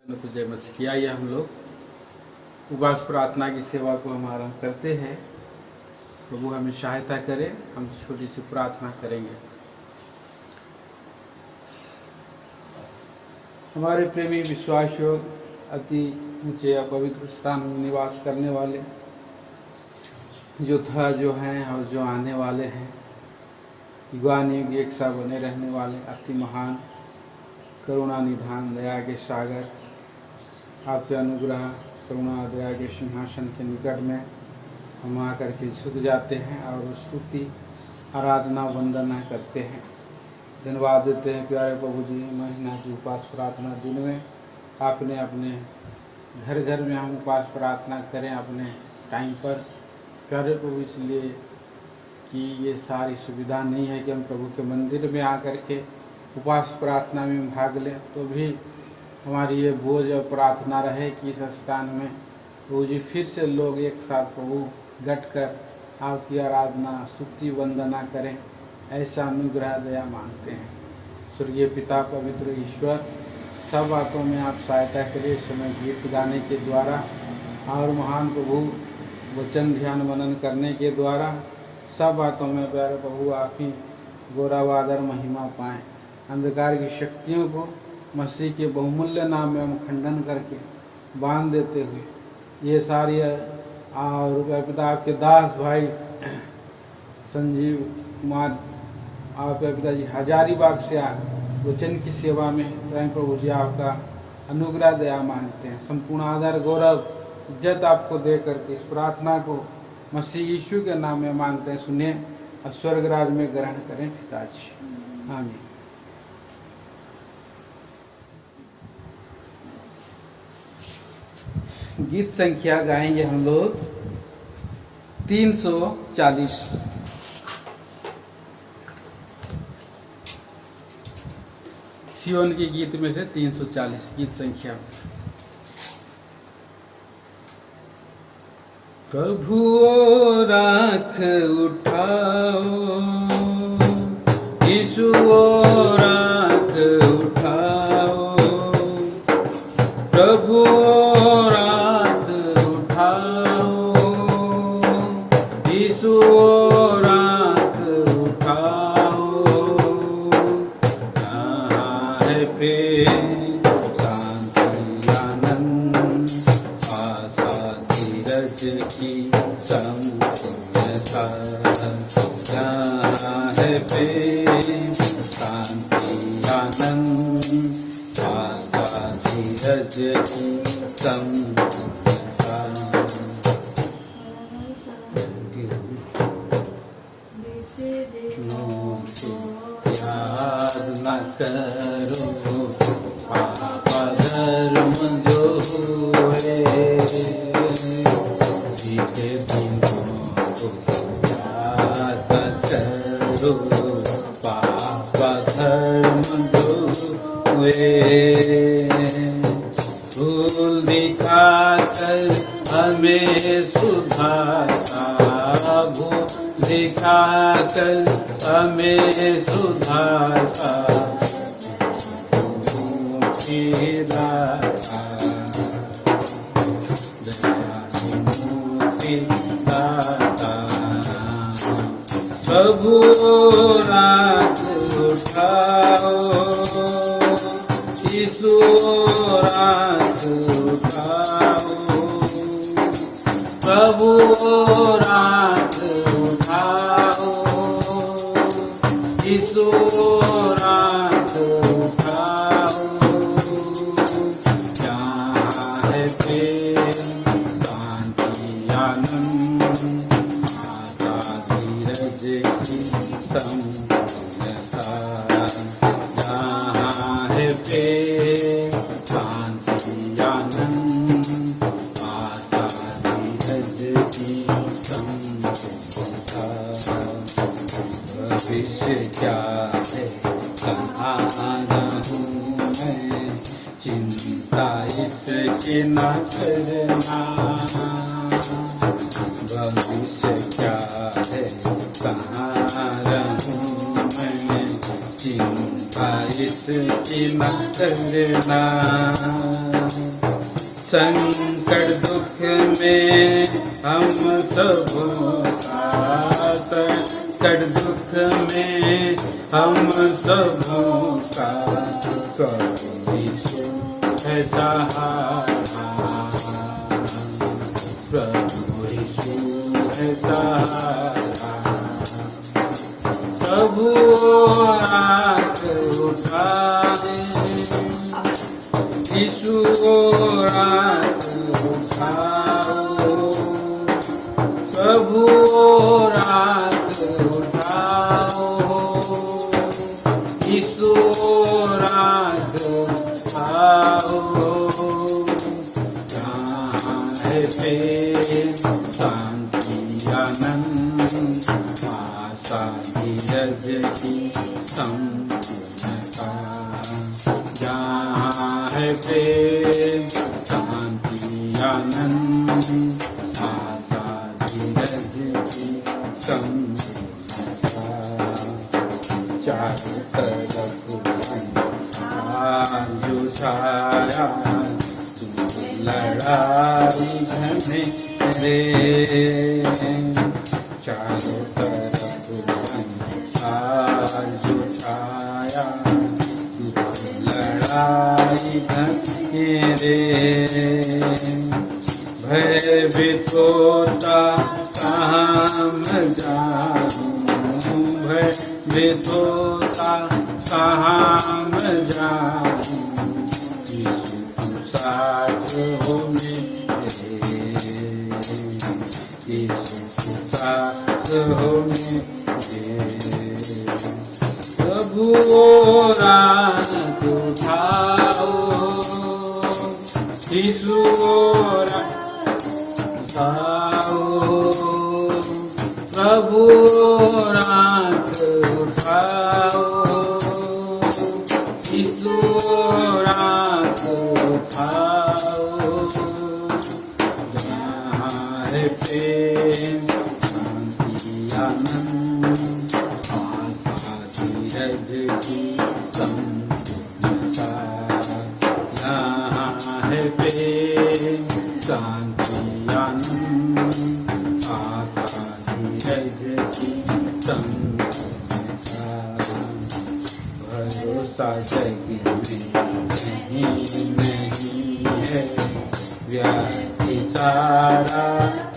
को जय मसीह की। आइए हम लोग उपवास प्रार्थना की सेवा को हम आरंभ करते हैं। प्रभु हमें सहायता करे। हम छोटी सी प्रार्थना करेंगे। हमारे प्रेमी विश्वासियों, अति ऊंचे या पवित्र स्थान में निवास करने वाले जो हैं और जो आने वाले हैं, युगान युग एक सा बने रहने वाले अति महान करुणा निधान दया के सागर, आपके अनुग्रह करुणा दया के सिंहासन के निकट में हम आकर के झुक जाते हैं और स्तुति आराधना वंदना करते हैं। धन्यवाद देते हैं प्यारे प्रभु जी। महीना की उपवास प्रार्थना दिन में आपने अपने घर घर में हम उपवास प्रार्थना करें अपने टाइम पर प्यारे प्रभु, इसलिए कि ये सारी सुविधा नहीं है कि हम प्रभु के मंदिर में आकर के उपवास प्रार्थना में भाग लें। तो भी हमारी ये बोझ और प्रार्थना रहे कि इस स्थान में प्रभु जी फिर से लोग एक साथ प्रभु गट कर आपकी आराधना स्तुति वंदना करें। ऐसा अनुग्रह दया मांगते हैं। स्वर्गीय पिता पवित्र ईश्वर, सब बातों में आप सहायता करिए। इस समय गीत गाने के द्वारा और महान प्रभु वचन ध्यान मनन करने के द्वारा सब बातों में प्यारे प्रभु आप ही गौरवादर महिमा पाएँ। अंधकार की शक्तियों को मसीह के बहुमूल्य नाम में हम खंडन करके बांध देते हुए ये सारी और पिता आपके दास भाई संजीव कुमार आपके पिताजी हजारीबाग से वचन की सेवा में स्वयं प्रभु जी आपका अनुग्रह दया मांगते हैं। संपूर्ण आदर गौरव इज्जत आपको दे करके इस प्रार्थना को मसीह यीशु के नाम में मांगते हैं। सुनिए और स्वर्ग राज में ग्रहण करें पिताजी, आमीन। गीत संख्या गाएंगे हम लोग 340। सियोन के गीत में से 340 गीत संख्या। प्रभु राख उठाओ, यीशु राख उठाओ, प्रभु राख उठाओ, यीशु राख उठाओ। है प्रेम शांति आनंद आशा धीरज की संपूर्णता। है प्रेम शांति आनंद आशा धीरज की संपूर्णता। याद न करो पाप धर्म जो हुए, बीते दिनों को याद न करो पाप धर्म जो हुए। भूल दिखाकर हमें सुधारता, भूल दिखाकर हमें सुधारता, प्रभु राख उठाओ, यीशु राख उठाओ, प्रभु राख उठाओ, यीशु राख उठाओ। जहाँ है प्रेम शांति आनंद आशा धीरज की संपूर्णता। जहाँ है प्रेम शांति आनंद आशा धीरज की संपूर्णता। भविष्य क्या है कहाँ रहूँ मैं, चिंता इसकी न करना। भविष्य क्या है कहाँ रहूँ मैं, चिंता इसकी न करना। संकट दुख में हम सबों का, संकट दुख में हम सबों का, प्रभु यीशु है सहारा, प्रभु यीशु है सहारा। प्रभु रात उठाए, यीशु रात उठाओ, प्रभु रात उठाओ, यीशु रात उठाओ। जहाँ है प्रेम शांति आनंद, आशा धीरज की संपूर्णता। जहाँ है प्रेम शांति आनंद, आशा धीरज की संपूर्णता। चारों तरफ अंधकार जो छाया, लड़ाई घनेरे, चारों तरफ अंधकार जो छाया, लड़ाई घनेरे। भयभीत होता कहाँ मैं जाऊँ, भयभीत होता कहाँ मैं जाऊँ, यीशु तू साथ हो मेरे, यीशु तू साथ हो मेरे। प्रभु रात उठाओ, यीशु रात उठाओ, प्रभु रात उठाओ, यीशु रात उठाओ। जहाँ है प्रेम शांति आनंद, आशा धीरज की संपूर्णता। जहाँ है प्रेम शांति आनंद, आशा धीरज की संपूर्णता। भरोसा जग में नहीं है, व्यक्ति सारा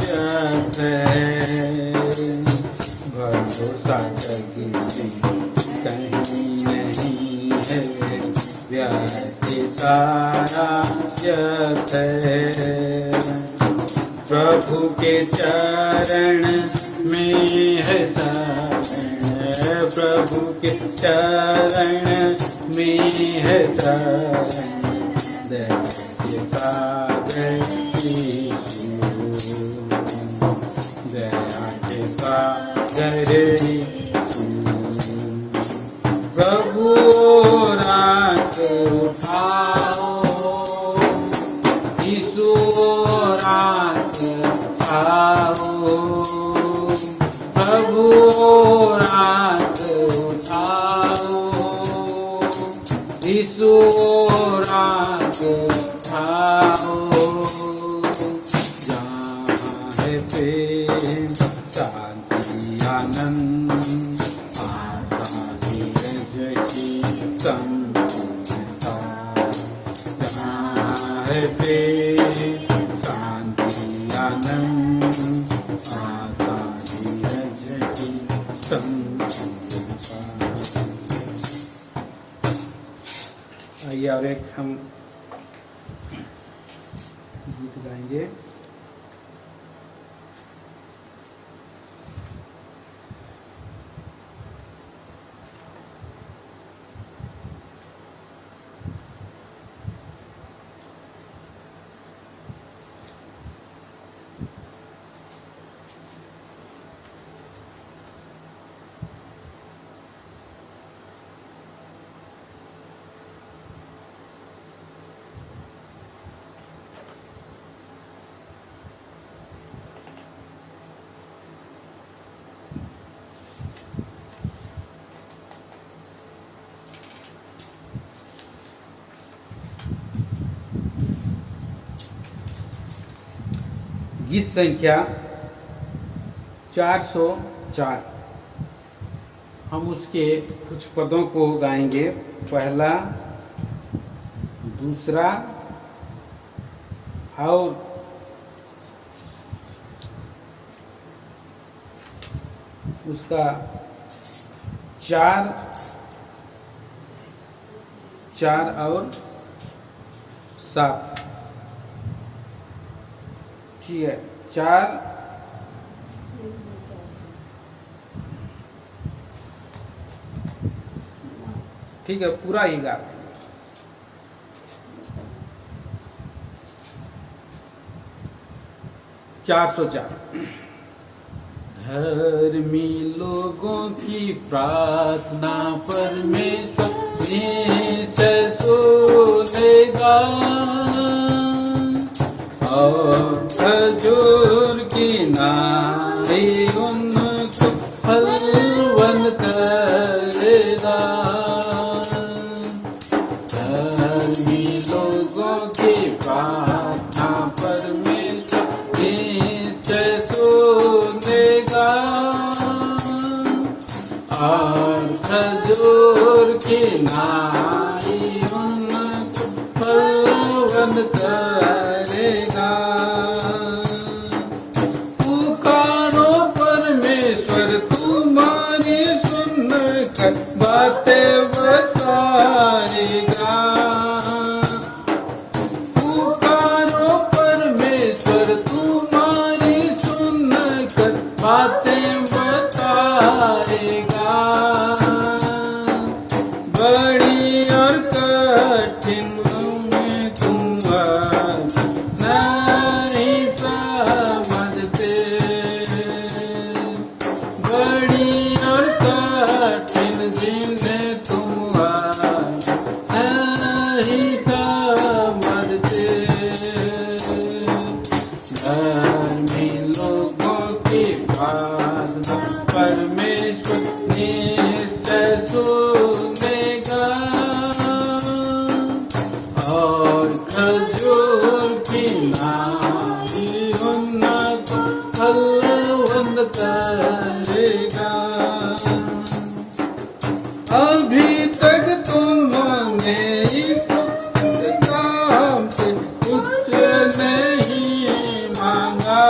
जग है। भरोसा जग में कहीं नहीं है, व्यक्ति सारा जग है। प्रभु के चरण में है शरण, प्रभु के चरण में है शरण। दया के सागर यीशु, दया के सागर यीशु। प्रभु रात उठाओ, यीशु रात उठाओ, प्रभु रात उठाओ, यीशु रात उठाओ। जहाँ है प्रेम शांति आनंद, आशा धीरज की संपूर्णता। जहाँ है प्रेम शांति आनंद, आशा धीरज की संपूर्णता। आइए और एक हम गीत गाएंगे। गीत संख्या 404। हम उसके कुछ पदों को गाएंगे, पहला, दूसरा और उसका 4 और 7। ठीक है, 4 ठीक है, पूरा ही गा। धर्मी लोगों की प्रार्थना परमेश्वर सुनेगा, और खजूर की नाई उनको फलवंत करेगा। धर्मी लोगों की प्रार्थना परमेश्वर सुनेगा, और खजूर की नाई उनको फलवंत करेगा। पुकारो परमेश्वर तुम्हारी सुनकर बातें बताएगा। पुकारो परमेश्वर तुम्हारी सुनकर बातें बताएगा। बड़ी और कठिन में तुम नहीं समझते, बड़ी और कठिन जिन्हें तुम नहीं समझते। धर्मी लोगों की प्रार्थना परमेश्वर निश्चय सुनेगा, और खजूर की नाई उनको फलवंत करेगा। अभी तक तुमने काम से कुछ नहीं मांगा,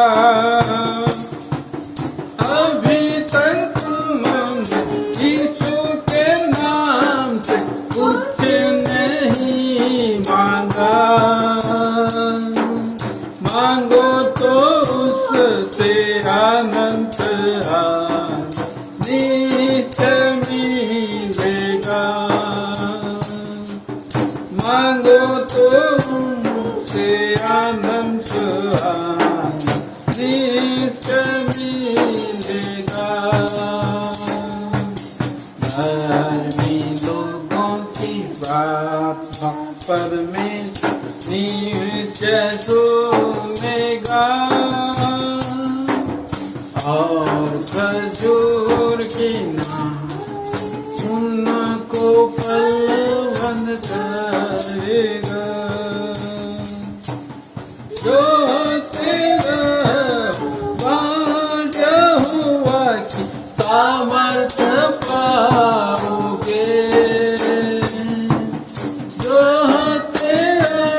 अभी तक तुमने यीशु के नाम से कुछ नहीं मांगा। मांगो तो उससे अनंत निश्चय मिलेगा। मांगो तो उससे अनंत निश्चय मिलेगा। धर्मी लोगों की प्रार्थना परमेश्वर निश्चय सुनेगा, और खजूर की नाई उनको फलवंत करेगा। जो तेरा वादा हुआ कि सामर्थ्य पाओगे, जो तेरा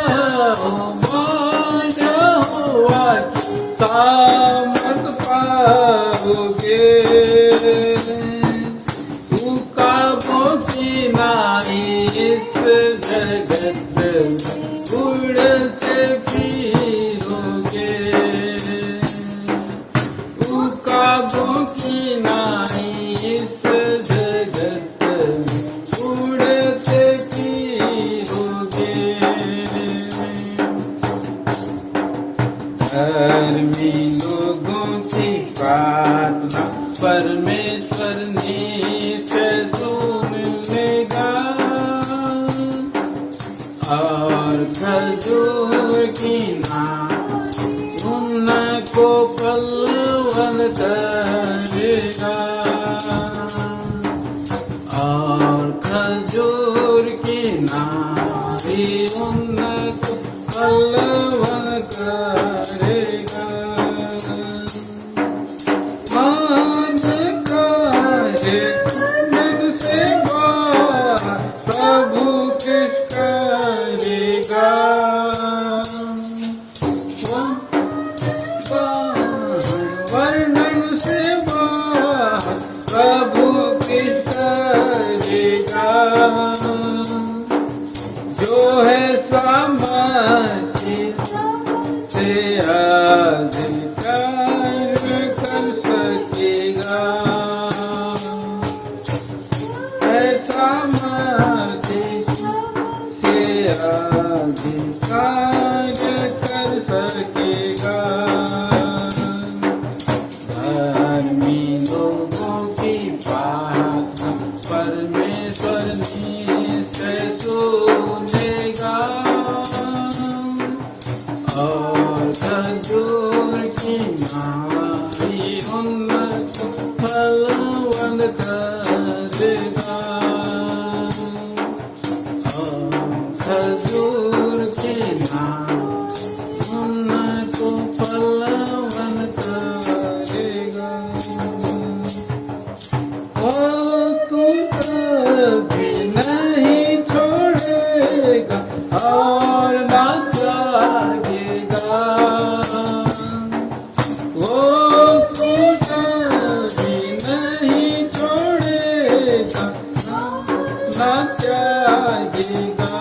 वादा हुआ कि सामर्थ्य पाओगे। उकाबों की नाई इस जगत में उड़ते फिरोगे। उकाबों की नाई इस जगत में उड़ते फिरोगे। धर्मी लोगों की प्रार्थना परमेश्वर निश्चय सुनेगा, और खजूर की नाई उनको फलवंत करेगा, और खजूर की नाई उनको फलवंत करेगा। से अधिकार कर सकेगा, ऐसा सामर्थ्य से अधिकार कर सकेगा। धर्मी लोगों की बात परमेश्वर निश्चय सुनेगा, और खजूर की नाई उनको फलवंत करेगा, और खजूर की नाई उनको फलवंत करेगा। ओ तू कभी नहीं छोड़ेगा और ना त्यागेगा, ओ तू कभी नहीं छोड़ेगा ना त्यागेगा।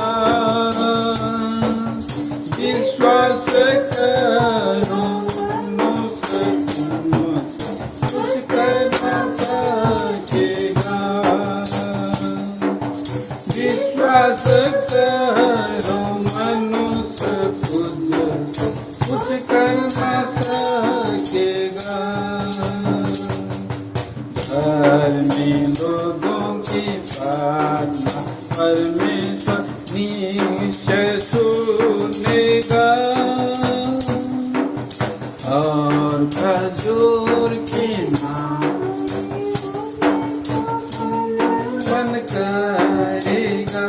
विश्वास करो कुछ करना सकेगा, विश्वास करो मनुष्य कुछ करना सकेगा। धर्मी लोगों की प्रार्थना परमेश्वर निश्चय सुनेगा, और खजूर की नाई करेगा,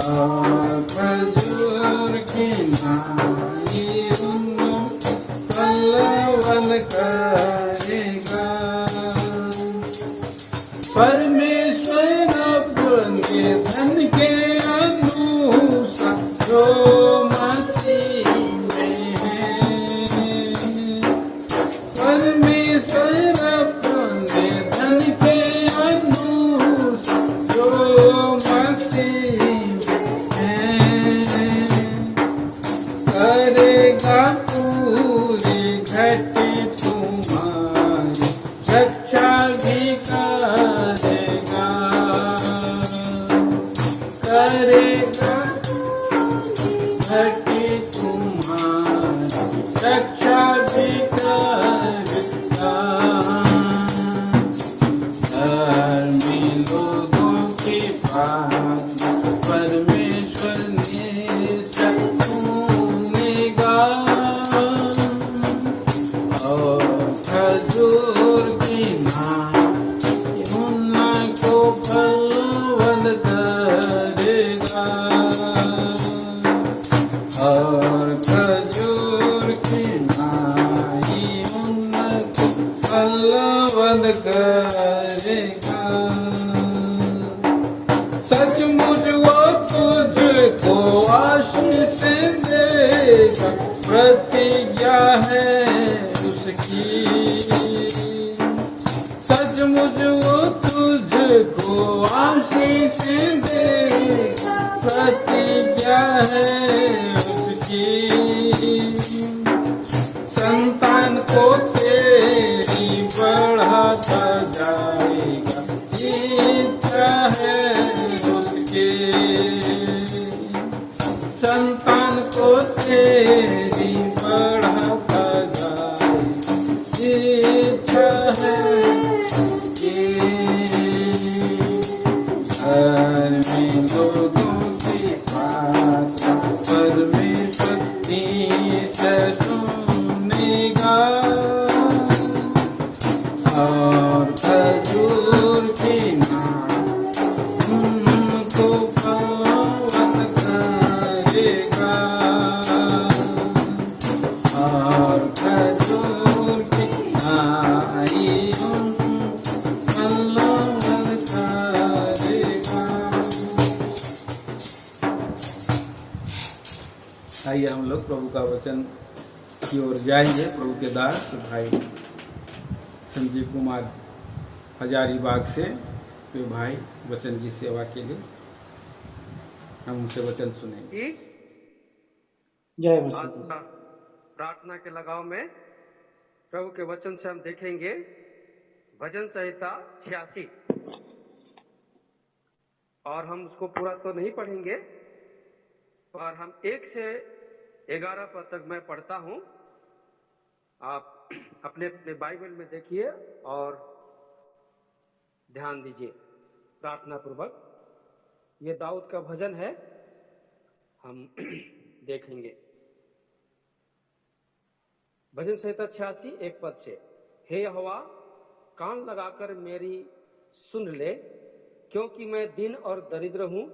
और खजूर की नाई फलवंत करेगा। परमेश्वर अपने धन के अनुसार जो मसीह में है, परमेश्वर अपने धन के अनुसार जो मसीह में है, करेगा पूरी घटी तुम्हारी रक्षा भी करेगा, करेगा घटी तुम्हारी रक्षा भी करेगा। धर्मी लोगों की प्रार्थना परमेश्वर निश्चय सुनेगा, और खजूर की नाई उनको फलवंत करेगा, और खजूर की नाई उनको फलवंत करेगा। सचमुच वो तुझको आशीष देगा, प्रतिज्ञा है उसकी। सचमुच वो तुझको आशीष देगा, प्रतिज्ञा है उसकी। संतान को तेरी बढ़ाता जाएगा, इच्छा है उसके। संतान को तेरी बढ़ाता जाएगा, इच्छा है उसके। धर्मी लोगों की प्रार्थना परमेश्वर निश्चय सुनेगा, और खजूर की नाई उनको फलवंत करेगा, और खजूर की नाई उनको फलवंत करेगा। आइए हम लोग प्रभु का वचन की ओर जाएंगे। प्रभु के दास भाई संजीव कुमार हजारीबाग से वे भाई वचन की सेवा के लिए हम उनसे वचन सुनेंगे। जय आज मसीह। का प्रार्थना के लगाव में प्रभु के वचन से हम देखेंगे भजन संहिता 86, और हम उसको पूरा तो नहीं पढ़ेंगे, पर हम 1 से 11 पद तक मैं पढ़ता हूं। आप अपने अपने बाइबल में देखिए और ध्यान दीजिए प्रार्थना पूर्वक। ये दाऊद का भजन है, हम देखेंगे। भजन संहिता 86 1 पद से। हे यहोवा, कान लगाकर मेरी सुन ले, क्योंकि मैं दीन और दरिद्र हूं।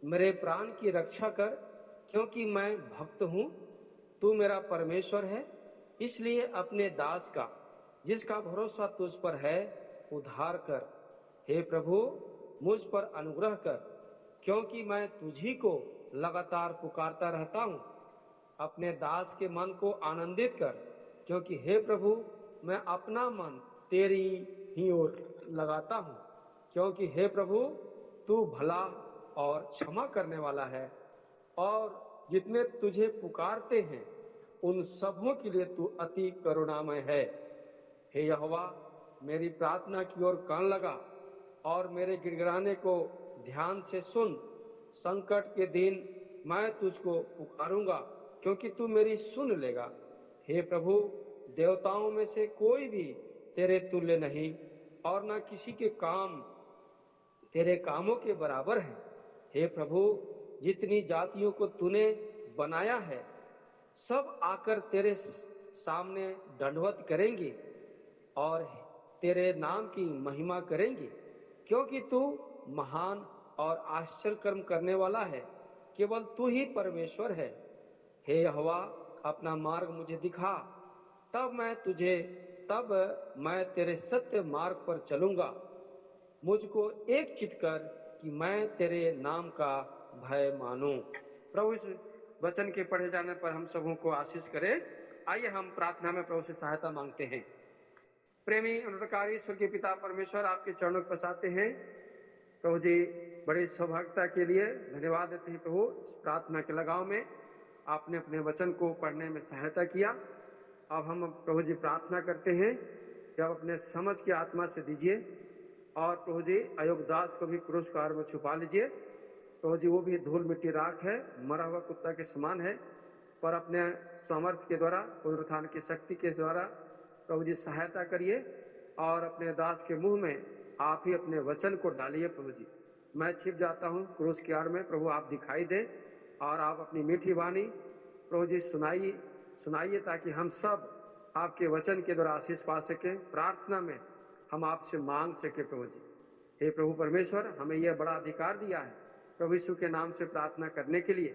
मेरे प्राण की रक्षा कर, क्योंकि मैं भक्त हूं। तू मेरा परमेश्वर है, इसलिए अपने दास का, जिसका भरोसा तुझ पर है, उद्धार कर। हे प्रभु, मुझ पर अनुग्रह कर, क्योंकि मैं तुझी को लगातार पुकारता रहता हूं। अपने दास के मन को आनंदित कर, क्योंकि हे प्रभु, मैं अपना मन तेरी ही ओर लगाता हूं। क्योंकि हे प्रभु, तू भला और क्षमा करने वाला है, और जितने तुझे पुकारते हैं उन सबों के लिए तू अति करुणामय है। हे यहोवा, मेरी प्रार्थना की ओर कान लगा और मेरे गिड़गिड़ाने को ध्यान से सुन। संकट के दिन मैं तुझको पुकारूंगा, क्योंकि तू मेरी सुन लेगा। हे प्रभु, देवताओं में से कोई भी तेरे तुल्य नहीं, और न किसी के काम तेरे कामों के बराबर है। हे प्रभु, जितनी जातियों को तूने बनाया है, सब आकर तेरे सामने दंडवत करेंगी और तेरे नाम की महिमा करेंगी, क्योंकि तू महान और आश्चर्य कर्म करने वाला है। केवल तू ही परमेश्वर है। हे यहोवा, अपना मार्ग मुझे दिखा, तब मैं तेरे सत्य मार्ग पर चलूंगा। मुझको एक चित कर कि मैं तेरे नाम का भय मानूं। प्रभु इस वचन के पढ़े जाने पर हम सबों को आशीष करे। आइए हम प्रार्थना में प्रभु से सहायता मांगते हैं। प्रेमी अनुग्रहकारी स्वर्गीय पिता परमेश्वर, आपके चरणों को पसारते हैं। प्रभु जी, बड़ी सौभाग्यता के लिए धन्यवाद देते हैं। प्रभु, इस प्रार्थना के लगाव में आपने अपने वचन को पढ़ने में सहायता किया। अब हम प्रभु जी प्रार्थना करते हैं कि आप अपने समझ की आत्मा से दीजिए, और प्रभु जी अयोग्य दास को भी क्रूस कार में छुपा लीजिए। प्रभु जी, वो भी धूल मिट्टी राख है, मरा हुआ कुत्ता के समान है, पर अपने सामर्थ्य के द्वारा, पुनरुत्थान की शक्ति के द्वारा प्रभु जी सहायता करिए, और अपने दास के मुंह में आप ही अपने वचन को डालिए। प्रभु जी, मैं छिप जाता हूँ क्रूस की आड़ में, प्रभु आप दिखाई दे और आप अपनी मीठी वाणी प्रभु जी सुनाइए, ताकि हम सब आपके वचन के द्वारा आशीष पा सके। प्रार्थना में हम आपसे मांग सके। प्रभु जी, हे प्रभु परमेश्वर, हमें यह बड़ा अधिकार दिया है प्रभु यीशु के नाम से प्रार्थना करने के लिए।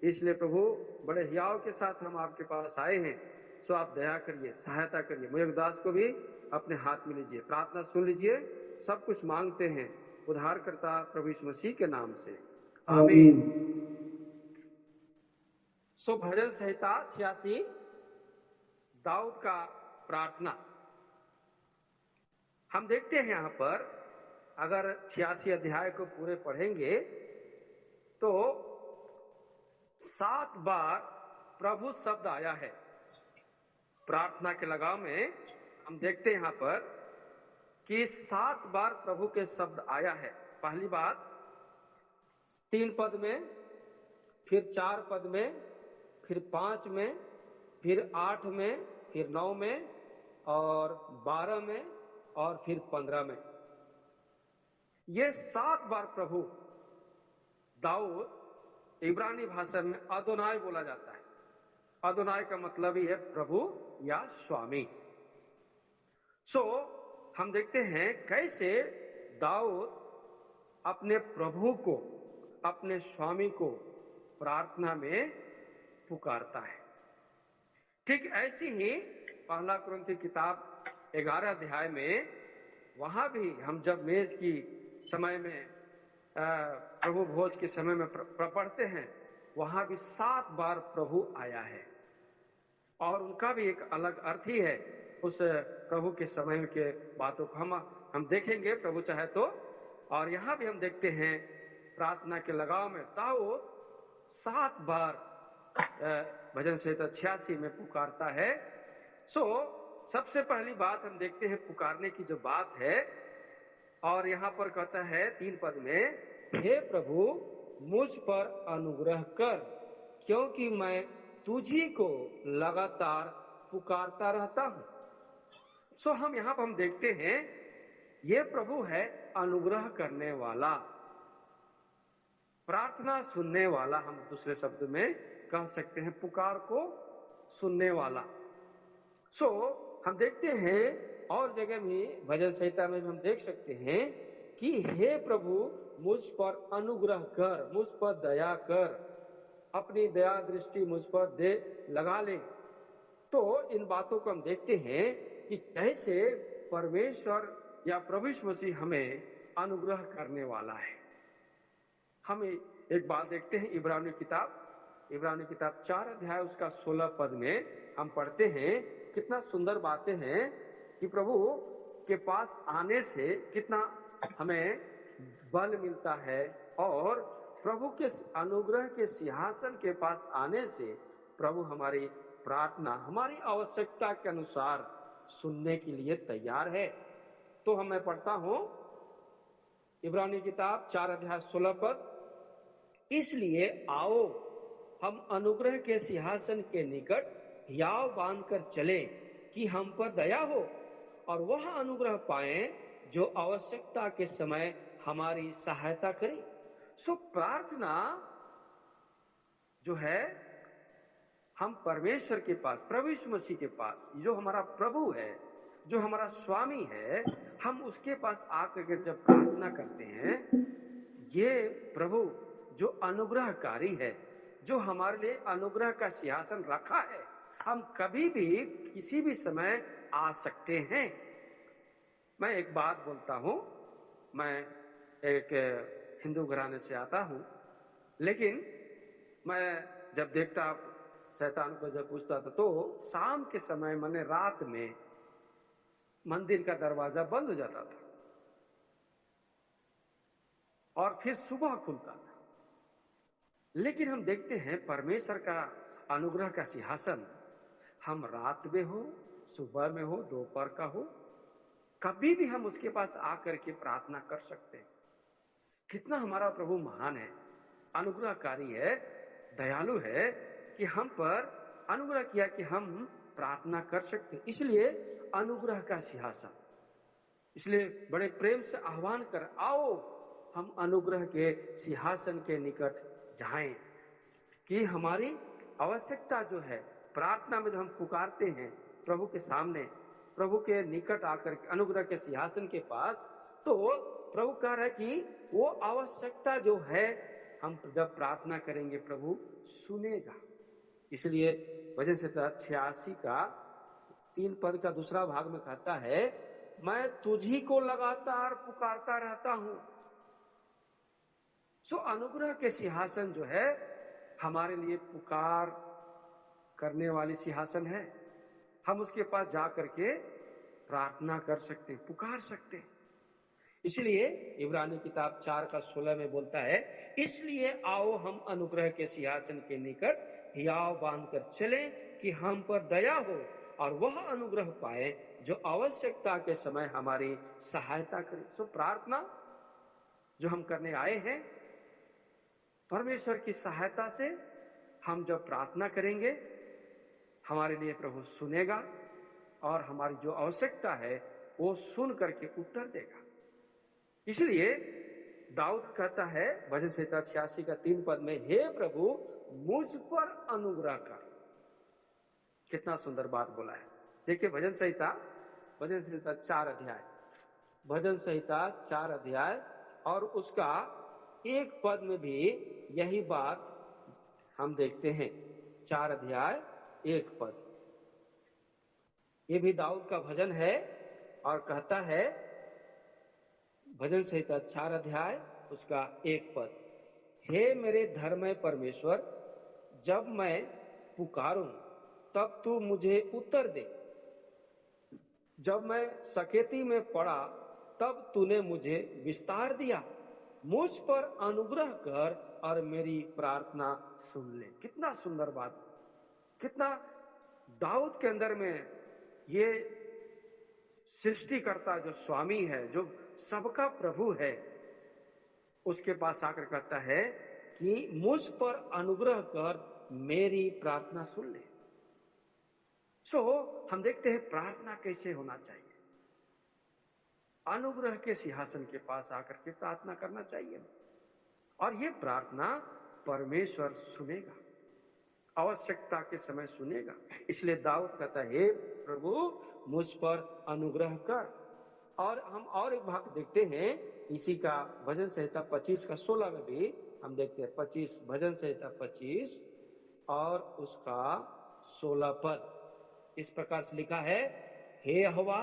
इसलिए प्रभु, बड़े हियाव के साथ हम आपके पास आए हैं। सो आप दया करिए, सहायता करिए। मुझे दास को भी अपने हाथ में लीजिए, प्रार्थना सुन लीजिए। सब कुछ मांगते हैं उद्धारकर्ता प्रभु यीशु मसीह के नाम से, आमीन। सो भजन संहिता 86 दाऊद का प्रार्थना हम देखते हैं। यहां पर अगर 86 अध्याय को पूरे पढ़ेंगे तो 7 बार प्रभु शब्द आया है। प्रार्थना के लगाव में हम देखते हैं यहां पर कि 7 बार प्रभु के शब्द आया है। पहली बात 3 पद में, फिर 4 पद में, फिर 5 में, फिर 8 में, फिर 9 में, और 12 में, और फिर 15 में। ये 7 बार प्रभु दाऊद, इब्रानी भाषा में अदोनाय बोला जाता है। अदोनाय का मतलब ही है प्रभु या स्वामी। सो हम देखते हैं कैसे दाऊद अपने प्रभु को, अपने स्वामी को प्रार्थना में पुकारता है। ठीक ऐसी ही पहला कुरिन्थी किताब 11 अध्याय में, वहां भी हम जब मेज की समय में, प्रभु भोज के समय में पढ़ते हैं, वहां भी 7 बार प्रभु आया है, और उनका भी एक अलग अर्थ ही है। उस प्रभु के समय के बातों को हम देखेंगे प्रभु चाहे तो। और यहां भी हम देखते हैं प्रार्थना के लगाव में दाऊद 7 बार भजन संहिता 86 में पुकारता है। सबसे पहली बात हम देखते हैं पुकारने की जो बात है, और यहां पर कहता है 3 पद में, हे प्रभु मुझ पर अनुग्रह कर, क्योंकि मैं तुझी को लगातार पुकारता रहता हूं। हम यहां पर हम देखते हैं ये प्रभु है अनुग्रह करने वाला, प्रार्थना सुनने वाला, हम दूसरे शब्द में कह सकते हैं पुकार को सुनने वाला। हम देखते हैं और जगह में भजन संहिता में भी हम देख सकते हैं कि हे प्रभु मुझ पर अनुग्रह कर, मुझ पर दया कर, अपनी दया दृष्टि मुझ पर दे लगा ले। तो इन बातों को हम देखते हैं कि कैसे परमेश्वर या प्रभु यीशु मसीह हमें अनुग्रह करने वाला है। हम एक बात देखते हैं इब्रानी किताब 4 अध्याय उसका 16 पद में हम पढ़ते हैं, कितना सुंदर बातें हैं कि प्रभु के पास आने से कितना हमें बल मिलता है, और प्रभु के अनुग्रह के सिंहासन के पास आने से प्रभु हमारी प्रार्थना हमारी आवश्यकता के अनुसार सुनने के लिए तैयार है। तो मैं पढ़ता हूं इब्रानी किताब 4 अध्याय 16 पद, इसलिए आओ हम अनुग्रह के सिंहासन के निकट हियाव बांधकर चले कि हम पर दया हो, और वह अनुग्रह पाए जो आवश्यकता के समय हमारी सहायता करे। प्रार्थना जो है हम परमेश्वर के पास, प्रभु यीशु मसीह के पास, जो हमारा प्रभु है, जो हमारा स्वामी है, हम उसके पास आकर के जब प्रार्थना करते हैं, ये प्रभु जो अनुग्रहकारी है, जो हमारे लिए अनुग्रह का सिंहासन रखा है, हम कभी भी किसी भी समय आ सकते हैं। मैं एक बात बोलता हूं, मैं एक हिंदू घराने से आता हूं, लेकिन मैं जब देखता शैतान को जब पूछता था तो शाम के समय मैंने रात में मंदिर का दरवाजा बंद हो जाता था और फिर सुबह खुलता था। लेकिन हम देखते हैं परमेश्वर का अनुग्रह का सिंहासन हम रात में हो, सुबह में हो, दोपहर का हो, कभी भी हम उसके पास आकर के प्रार्थना कर सकते हैं। कितना हमारा प्रभु महान है, अनुग्रहकारी है, दयालु है कि हम पर अनुग्रह किया कि हम प्रार्थना कर सकते हैं। इसलिए अनुग्रह का सिंहासन, इसलिए बड़े प्रेम से आह्वान कर, आओ हम अनुग्रह के सिंहासन के निकट जाएं, कि हमारी आवश्यकता जो है प्रार्थना में, जो हम पुकारते हैं प्रभु के सामने, प्रभु के निकट आकर अनुग्रह के सिंहासन के पास, तो प्रभु कह रहा है कि वो आवश्यकता जो है हम जब प्रार्थना करेंगे प्रभु सुनेगा। इसलिए भजन संहिता 86 का 3 पद का दूसरा भाग में कहता है, मैं तुझी को लगातार पुकारता रहता हूं। अनुग्रह के सिंहासन जो है हमारे लिए पुकार करने वाली सिंहासन है। हम उसके पास जा करके प्रार्थना कर सकते हैं, पुकार सकते हैं। इसलिए इब्रानी किताब 4 का 16 में बोलता है, इसलिए आओ हम अनुग्रह के सिंहासन के निकट हियाव बांधकर चले कि हम पर दया हो, और वह अनुग्रह पाए जो आवश्यकता के समय हमारी सहायता करे। प्रार्थना जो हम करने आए हैं, परमेश्वर की सहायता से हम जब प्रार्थना करेंगे, हमारे लिए प्रभु सुनेगा और हमारी जो आवश्यकता है वो सुन करके उत्तर देगा। इसलिए दाऊद कहता है भजन संहिता 86 का 3 पद में, हे प्रभु मुझ पर अनुग्रह कर। कितना सुंदर बात बोला है। देखिए भजन संहिता 4 अध्याय, भजन संहिता 4 अध्याय और उसका 1 पद में भी यही बात हम देखते हैं। 4 अध्याय 1 पद, ये भी दाऊद का भजन है और कहता है भजन संहिता 4 अध्याय उसका 1 पद, हे मेरे धर्ममय परमेश्वर, जब मैं पुकारूं तब तू मुझे उत्तर दे, जब मैं सकेती में पड़ा तब तूने मुझे विस्तार दिया। मुझ पर अनुग्रह कर और मेरी प्रार्थना सुन ले। कितना सुंदर बात, कितना दाऊद के अंदर में ये सृष्टिकर्ता जो स्वामी है, जो सबका प्रभु है, उसके पास आकर कहता है कि मुझ पर अनुग्रह कर मेरी प्रार्थना सुन ले। हम देखते हैं प्रार्थना कैसे होना चाहिए। अनुग्रह के सिंहासन के पास आकर के प्रार्थना करना चाहिए, और ये प्रार्थना परमेश्वर सुनेगा, आवश्यकता के समय सुनेगा। इसलिए दाऊद कहता है, हे प्रभु मुझ पर अनुग्रह कर। और हम और एक भाग देखते हैं इसी का, भजन संहिता 25 का 16 में भी हम देखते हैं। 25 भजन संहिता 25 और उसका 16 पद इस प्रकार से लिखा है, हे यहोवा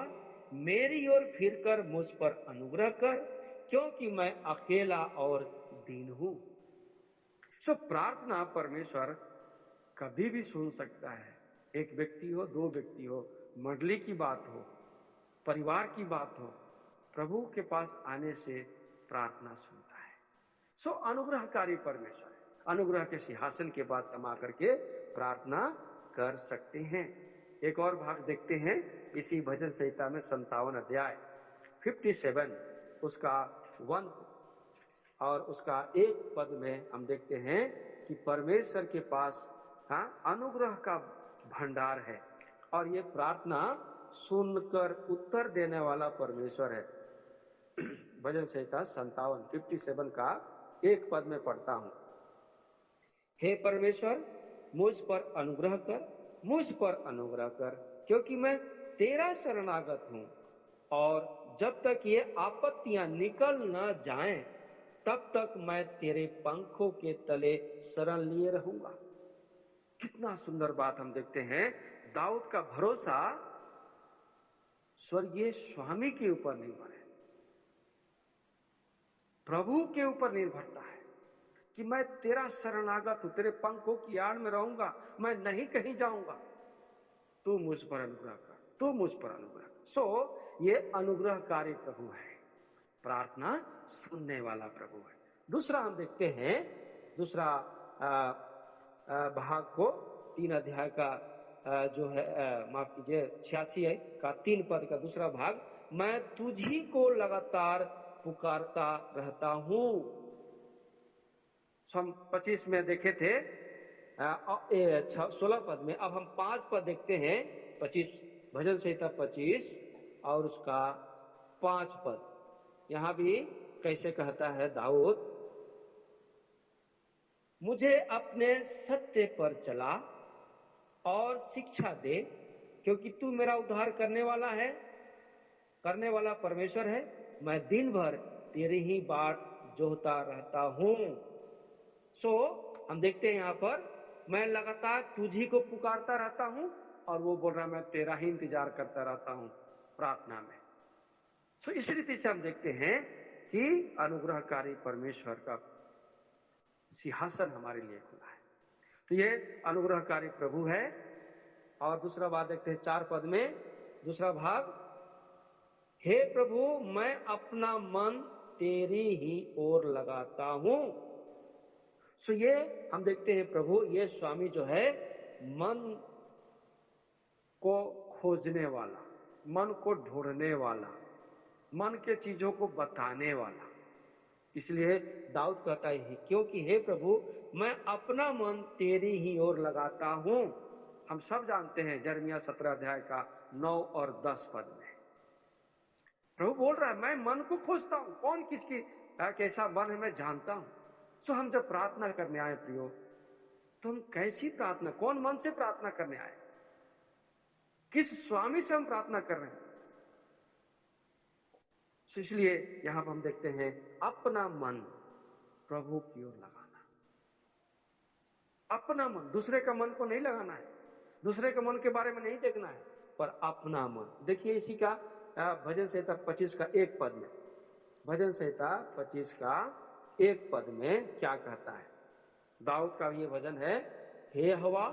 मेरी ओर फिरकर मुझ पर अनुग्रह कर, क्योंकि मैं अकेला और दीन हूं। प्रार्थना परमेश्वर कभी भी सुन सकता है। एक व्यक्ति हो, दो व्यक्ति हो, मंडली की बात हो, परिवार की बात हो, प्रभु के पास आने से प्रार्थना सुनता है। अनुग्रहकारी परमेश्वर है। अनुग्रह के सिंहासन के पास हम आकर के प्रार्थना कर सकते हैं। एक और भाग देखते हैं इसी भजन संहिता में 57 अध्याय 57 उसका 1 और उसका 1 पद में हम देखते हैं कि परमेश्वर के पास अनुग्रह का भंडार है, और ये प्रार्थना सुनकर उत्तर देने वाला परमेश्वर है। भजन संहिता 57 का 1 पद में पढ़ता हूं, हे परमेश्वर मुझ पर अनुग्रह कर, मुझ पर अनुग्रह कर, क्योंकि मैं तेरा शरणागत हूं, और जब तक ये आपत्तियां निकल न जाएं तब तक मैं तेरे पंखों के तले शरण लिए रहूंगा। कितना सुंदर बात हम देखते हैं। दाऊद का भरोसा स्वर्गीय स्वामी के ऊपर निर्भर है, प्रभु के ऊपर निर्भरता है कि मैं तेरा शरणागत हूं, तेरे पंखों की आड़ में रहूंगा, मैं नहीं कहीं जाऊंगा, तू मुझ पर अनुग्रह कर, तू मुझ पर अनुग्रह कर। ये अनुग्रहकारी प्रभु है, प्रार्थना सुनने वाला प्रभु है। दूसरा हम देखते हैं, दूसरा भाग को 3 अध्याय का जो है, माफ कीजिए 86 का 3 पद का दूसरा भाग, मैं तुझी को लगातार पुकारता रहता हूं। हम 25 में देखे थे 16 पद में, अब हम 5 पद देखते हैं। 25 भजन संहिता 25 और उसका 5 पद, यहां भी कैसे कहता है दाऊद, मुझे अपने सत्य पर चला और शिक्षा दे, क्योंकि तू मेरा उद्धार करने वाला है, करने वाला परमेश्वर है। मैं दिन भर तेरी ही बाट जोहता रहता हूं। हम देखते हैं यहां पर, मैं लगातार तुझी को पुकारता रहता हूं, और वो बोल रहा मैं तेरा ही इंतजार करता रहता हूं प्रार्थना में। इस रीति से हम देखते हैं कि अनुग्रहकारी परमेश्वर का सिंहासन हमारे लिए खुला है। तो ये अनुग्रहकारी प्रभु है। और दूसरा बात देखते हैं 4 पद में, दूसरा भाग, हे प्रभु मैं अपना मन तेरी ही ओर लगाता हूं। ये हम देखते हैं प्रभु, ये स्वामी जो है मन को खोजने वाला, मन को ढूंढने वाला, मन के चीजों को बताने वाला। इसलिए दाऊद कहता है, क्योंकि हे प्रभु मैं अपना मन तेरी ही ओर लगाता हूं। हम सब जानते हैं यिर्मयाह 17 अध्याय का 9 और 10 पद में प्रभु बोल रहा है, मैं मन को खोजता हूं, कौन किसकी कैसा मन है मैं जानता हूं। हम जब प्रार्थना करने आए प्रियो, तो हम कैसी प्रार्थना, कौन मन से प्रार्थना करने आए, किस स्वामी से हम प्रार्थना कर रहे हैं। इसलिए यहां पर हम देखते हैं अपना मन प्रभु की ओर लगाना। अपना मन, दूसरे का मन को नहीं लगाना है, दूसरे के मन के बारे में नहीं देखना है, पर अपना मन। देखिए इसी का भजन संहिता 25 का 1 पद में, भजन संहिता 25 का 1 पद में क्या कहता है। दाऊद का ये भजन है, हे यहोवा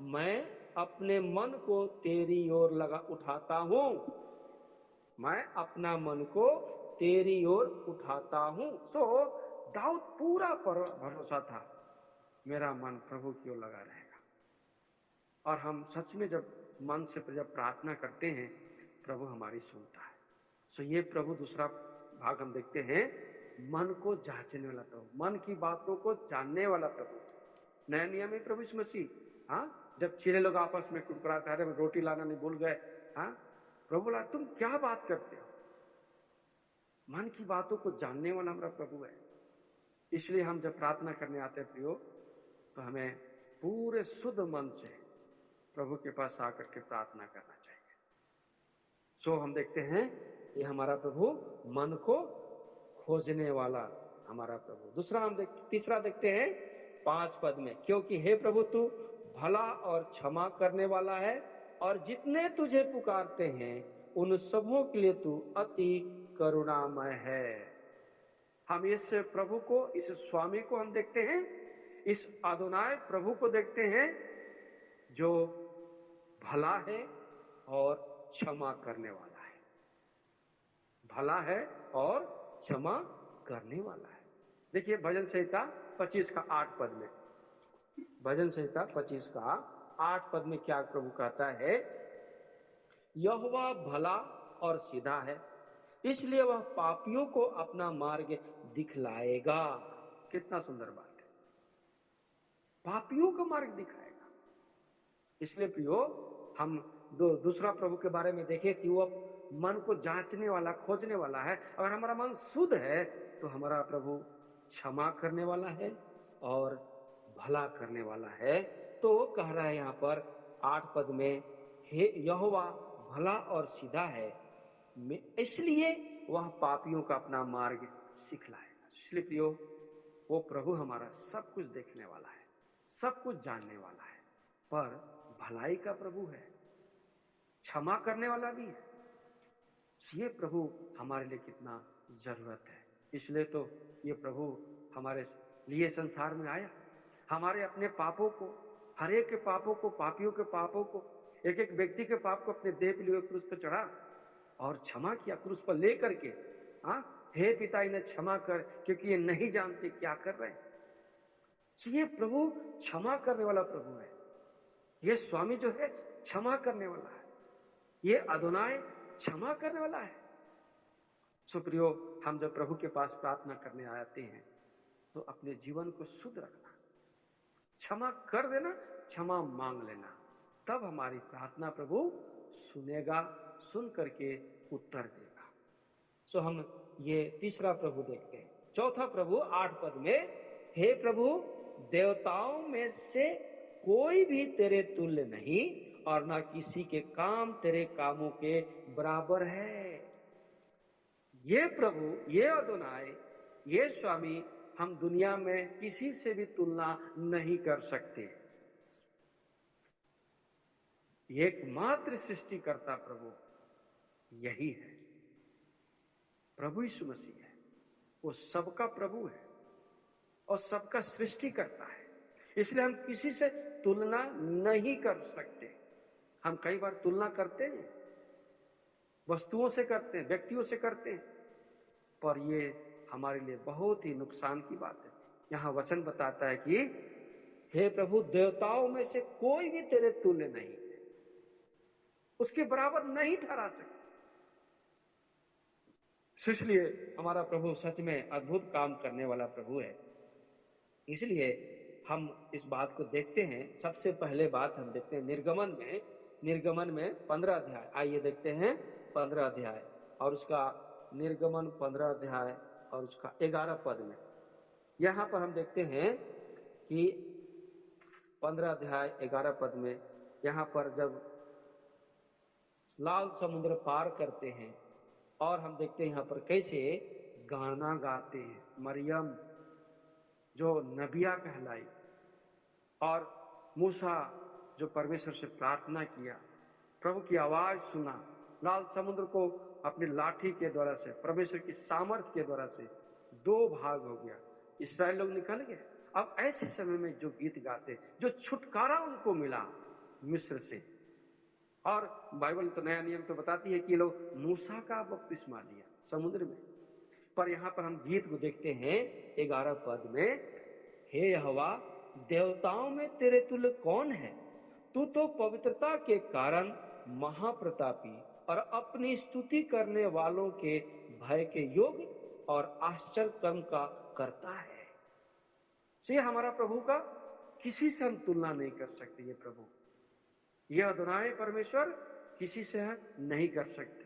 मैं अपने मन को तेरी ओर लगा उठाता हूं, मैं अपना मन को तेरी ओर उठाता हूं। सो दाऊद पूरा भरोसा था, मेरा मन प्रभु की ओर लगा रहेगा। और हम सच में जब मन से जब प्रार्थना करते हैं, प्रभु हमारी सुनता है। सो ये प्रभु दूसरा भाग हम देखते हैं, मन को जांचने वाला प्रभु, मन की बातों को जानने वाला प्रभु। नया नियम में प्रभु यीशु मसीह, हाँ, जब चेले लोग आपस में कुड़कुड़ाते, अरे रोटी लाना नहीं भूल गए, हाँ, प्रभु बोला तुम क्या बात करते हो। मन की बातों को जानने वाला हमारा प्रभु है। इसलिए हम जब प्रार्थना करने आते हैं प्रियो, तो हमें पूरे शुद्ध मन से प्रभु के पास आकर के प्रार्थना करना चाहिए। सो हम देखते हैं ये हमारा प्रभु मन को खोजने वाला हमारा प्रभु। दूसरा हम तीसरा देखते हैं 5 पद में, क्योंकि हे प्रभु तू भला और क्षमा करने वाला है, और जितने तुझे पुकारते हैं उन सबों के लिए तू अति करुणामय है। हम इस प्रभु को, इस स्वामी को हम देखते हैं, इस अदोनाय प्रभु को देखते हैं, जो भला है और क्षमा करने वाला है। भला है और क्षमा करने वाला है। देखिए भजन संहिता 25 का 8 पद में, भजन संहिता 25 का 8 पद में क्या प्रभु कहता है, यहोवा भला और सीधा है, इसलिए वह पापियों को अपना मार्ग दिखलाएगा। कितना सुंदर बात है, पापियों का मार्ग दिखाएगा। इसलिए प्रियो, हम दूसरा प्रभु के बारे में देखें कि वो मन को जांचने वाला, खोजने वाला है। अगर हमारा मन शुद्ध है तो हमारा प्रभु क्षमा करने वाला है और भला करने वाला है। तो कह रहा है यहाँ पर 8 पद में, हे यहोवा भला और सीधा है, इसलिए वह पापियों का अपना मार्ग सिखलाएगा। इसलिए प्रियो, वो प्रभु हमारा सब कुछ देखने वाला है, सब कुछ जानने वाला है, पर भलाई का प्रभु है, क्षमा करने वाला भी है। ये प्रभु हमारे लिए कितना जरूरत है। इसलिए तो ये प्रभु हमारे लिए संसार में आया, हमारे अपने पापों को, हर एक के पापों को, पापियों के पापों को, एक एक व्यक्ति के पाप को अपने देह पे लिए क्रूस पर चढ़ा और क्षमा किया क्रूस पर लेकर के। हाँ, हे पिता इन्हें क्षमा कर, क्योंकि ये नहीं जानते क्या कर रहे हैं। ये प्रभु क्षमा करने वाला प्रभु है। ये स्वामी जो है क्षमा करने वाला है, ये अदोनाय क्षमा करने वाला है। सो प्रियो, हम जब प्रभु के पास प्रार्थना करने आते हैं तो अपने जीवन को शुद्ध रखना, क्षमा कर देना, क्षमा मांग लेना, तब हमारी प्रार्थना प्रभु सुनेगा, सुन करके उत्तर देगा। सो हम ये तीसरा प्रभु देखते हैं। चौथा प्रभु 8 पद में, हे प्रभु देवताओं में से कोई भी तेरे तुल्य नहीं, और ना किसी के काम तेरे कामों के बराबर है। ये प्रभु, ये अदोनाय, ये स्वामी हम दुनिया में किसी से भी तुलना नहीं कर सकते। एकमात्र सृष्टिकर्ता प्रभु यही है, प्रभु यीशु मसीह है। वो सबका प्रभु है और सबका सृष्टि करता है। इसलिए हम किसी से तुलना नहीं कर सकते। हम कई बार तुलना करते हैं, वस्तुओं से करते हैं, व्यक्तियों से करते हैं, पर ये हमारे लिए बहुत ही नुकसान की बात है। यहां वचन बताता है कि हे प्रभु देवताओं में से कोई भी तेरे तुल्य नहीं, उसके बराबर नहीं ठहरा सकते। इसलिए हमारा प्रभु सच में अद्भुत काम करने वाला प्रभु है। इसलिए हम इस बात को देखते हैं। सबसे पहले बात हम देखते हैं निर्गमन में 15 अध्याय। आइए देखते हैं 15 अध्याय और उसका निर्गमन 15 अध्याय और उसका 11 पद में। यहां पर हम देखते हैं कि 15 अध्याय 11 पद में, यहां पर जब लाल समुद्र पार करते हैं और हम देखते हैं यहां पर कैसे गाना गाते हैं। मरियम जो नबिया कहलाई और मूसा जो परमेश्वर से प्रार्थना किया, प्रभु की आवाज सुना, लाल समुद्र को अपनी लाठी के द्वारा से, परमेश्वर की सामर्थ्य के द्वारा से 2 भाग हो गया, इस्राएल लोग निकल गए। अब ऐसे समय में जो गीत गाते, जो छुटकारा उनको मिला मिस्र से, और बाइबल तो नया नियम तो बताती है कि लोग मूसा का बपतिस्मा लिया समुद्र में, पर यहाँ पर हम गीत को देखते हैं 11 पद में, हे यहोवा देवताओं में तेरे तुल्य कौन है, तू तो पवित्रता के कारण महाप्रतापी और अपनी स्तुति करने वालों के भय के योग्य और आश्चर्य कर्म का करता है। तो ये हमारा प्रभु का किसी से हम तुलना नहीं कर सकते। ये प्रभु, यह अदोनाई परमेश्वर किसी से नहीं कर सकते,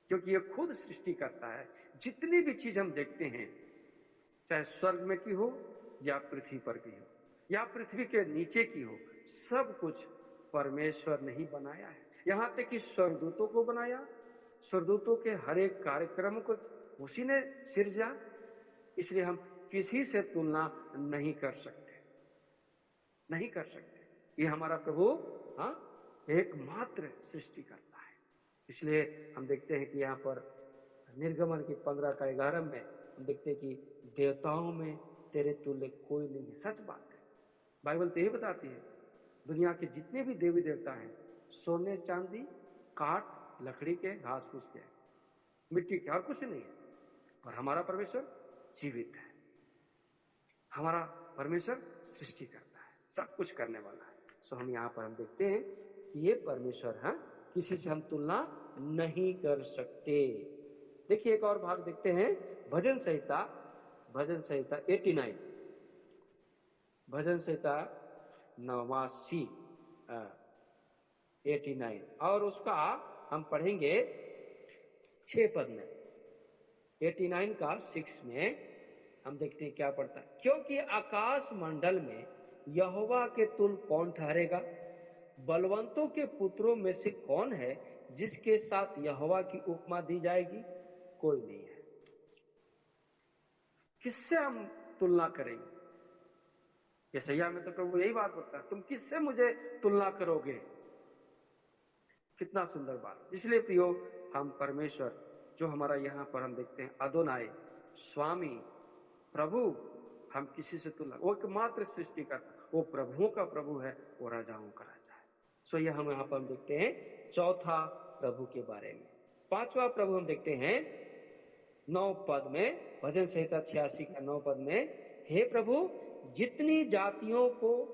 क्योंकि ये खुद सृष्टि करता है। जितनी भी चीज हम देखते हैं, चाहे स्वर्ग में की हो या पृथ्वी पर की हो या पृथ्वी के नीचे की हो, सब कुछ परमेश्वर ने ही बनाया है। यहां तक कि स्वर्गदूतों को बनाया, स्वर्गदूतों के हर एक कार्यक्रम को उसी ने सिरजा। इसलिए हम किसी से तुलना नहीं कर सकते, नहीं कर सकते। ये हमारा प्रभु एकमात्र सृष्टि करता है। इसलिए हम देखते हैं कि यहाँ पर निर्गमन की 15 का 11 में हम देखते हैं कि देवताओं में तेरे तुल्य कोई नहीं है। सच बात है, बाइबल तो यही बताती है, दुनिया के जितने भी देवी देवता हैं, सोने चांदी काठ लकड़ी के घास फूस के मिट्टी के, और कुछ नहीं है। और हमारा परमेश्वर जीवित है, हमारा परमेश्वर सृष्टि करता है, सब कुछ करने वाला है। सो हम यहाँ पर हम देखते हैं कि ये परमेश्वर है, किसी से हम तुलना नहीं कर सकते। देखिए एक और भाग देखते हैं, भजन संहिता 89, भजन संहिता 89 89, और उसका हम पढ़ेंगे 6 पद में। 89 का 6 में हम देखते हैं क्या पढ़ता है, क्योंकि आकाश मंडल में यहोवा के तुल्य कौन ठहरेगा, बलवंतों के पुत्रों में से कौन है जिसके साथ यहोवा की उपमा दी जाएगी, कोई नहीं है। किससे हम तुलना करेंगे? यशायाह में तो प्रभु यही बात बोलता है, तुम किससे मुझे तुलना करोगे। कितना सुंदर बात। इसलिए प्रियो, हम परमेश्वर जो हमारा यहाँ पर हम देखते हैं अदोनाई, स्वामी, प्रभु, हम किसी से तुलना, वो एकमात्र सृष्टि करता, वो प्रभुओं का प्रभु है, वो राजाओं का राजा है। सो यह हम यहाँ पर हम देखते हैं चौथा प्रभु के बारे में। पांचवा प्रभु हम देखते हैं 9 पद में, भजन संहिता 86 का 9 पद में, हे प्रभु जितनी जातियों को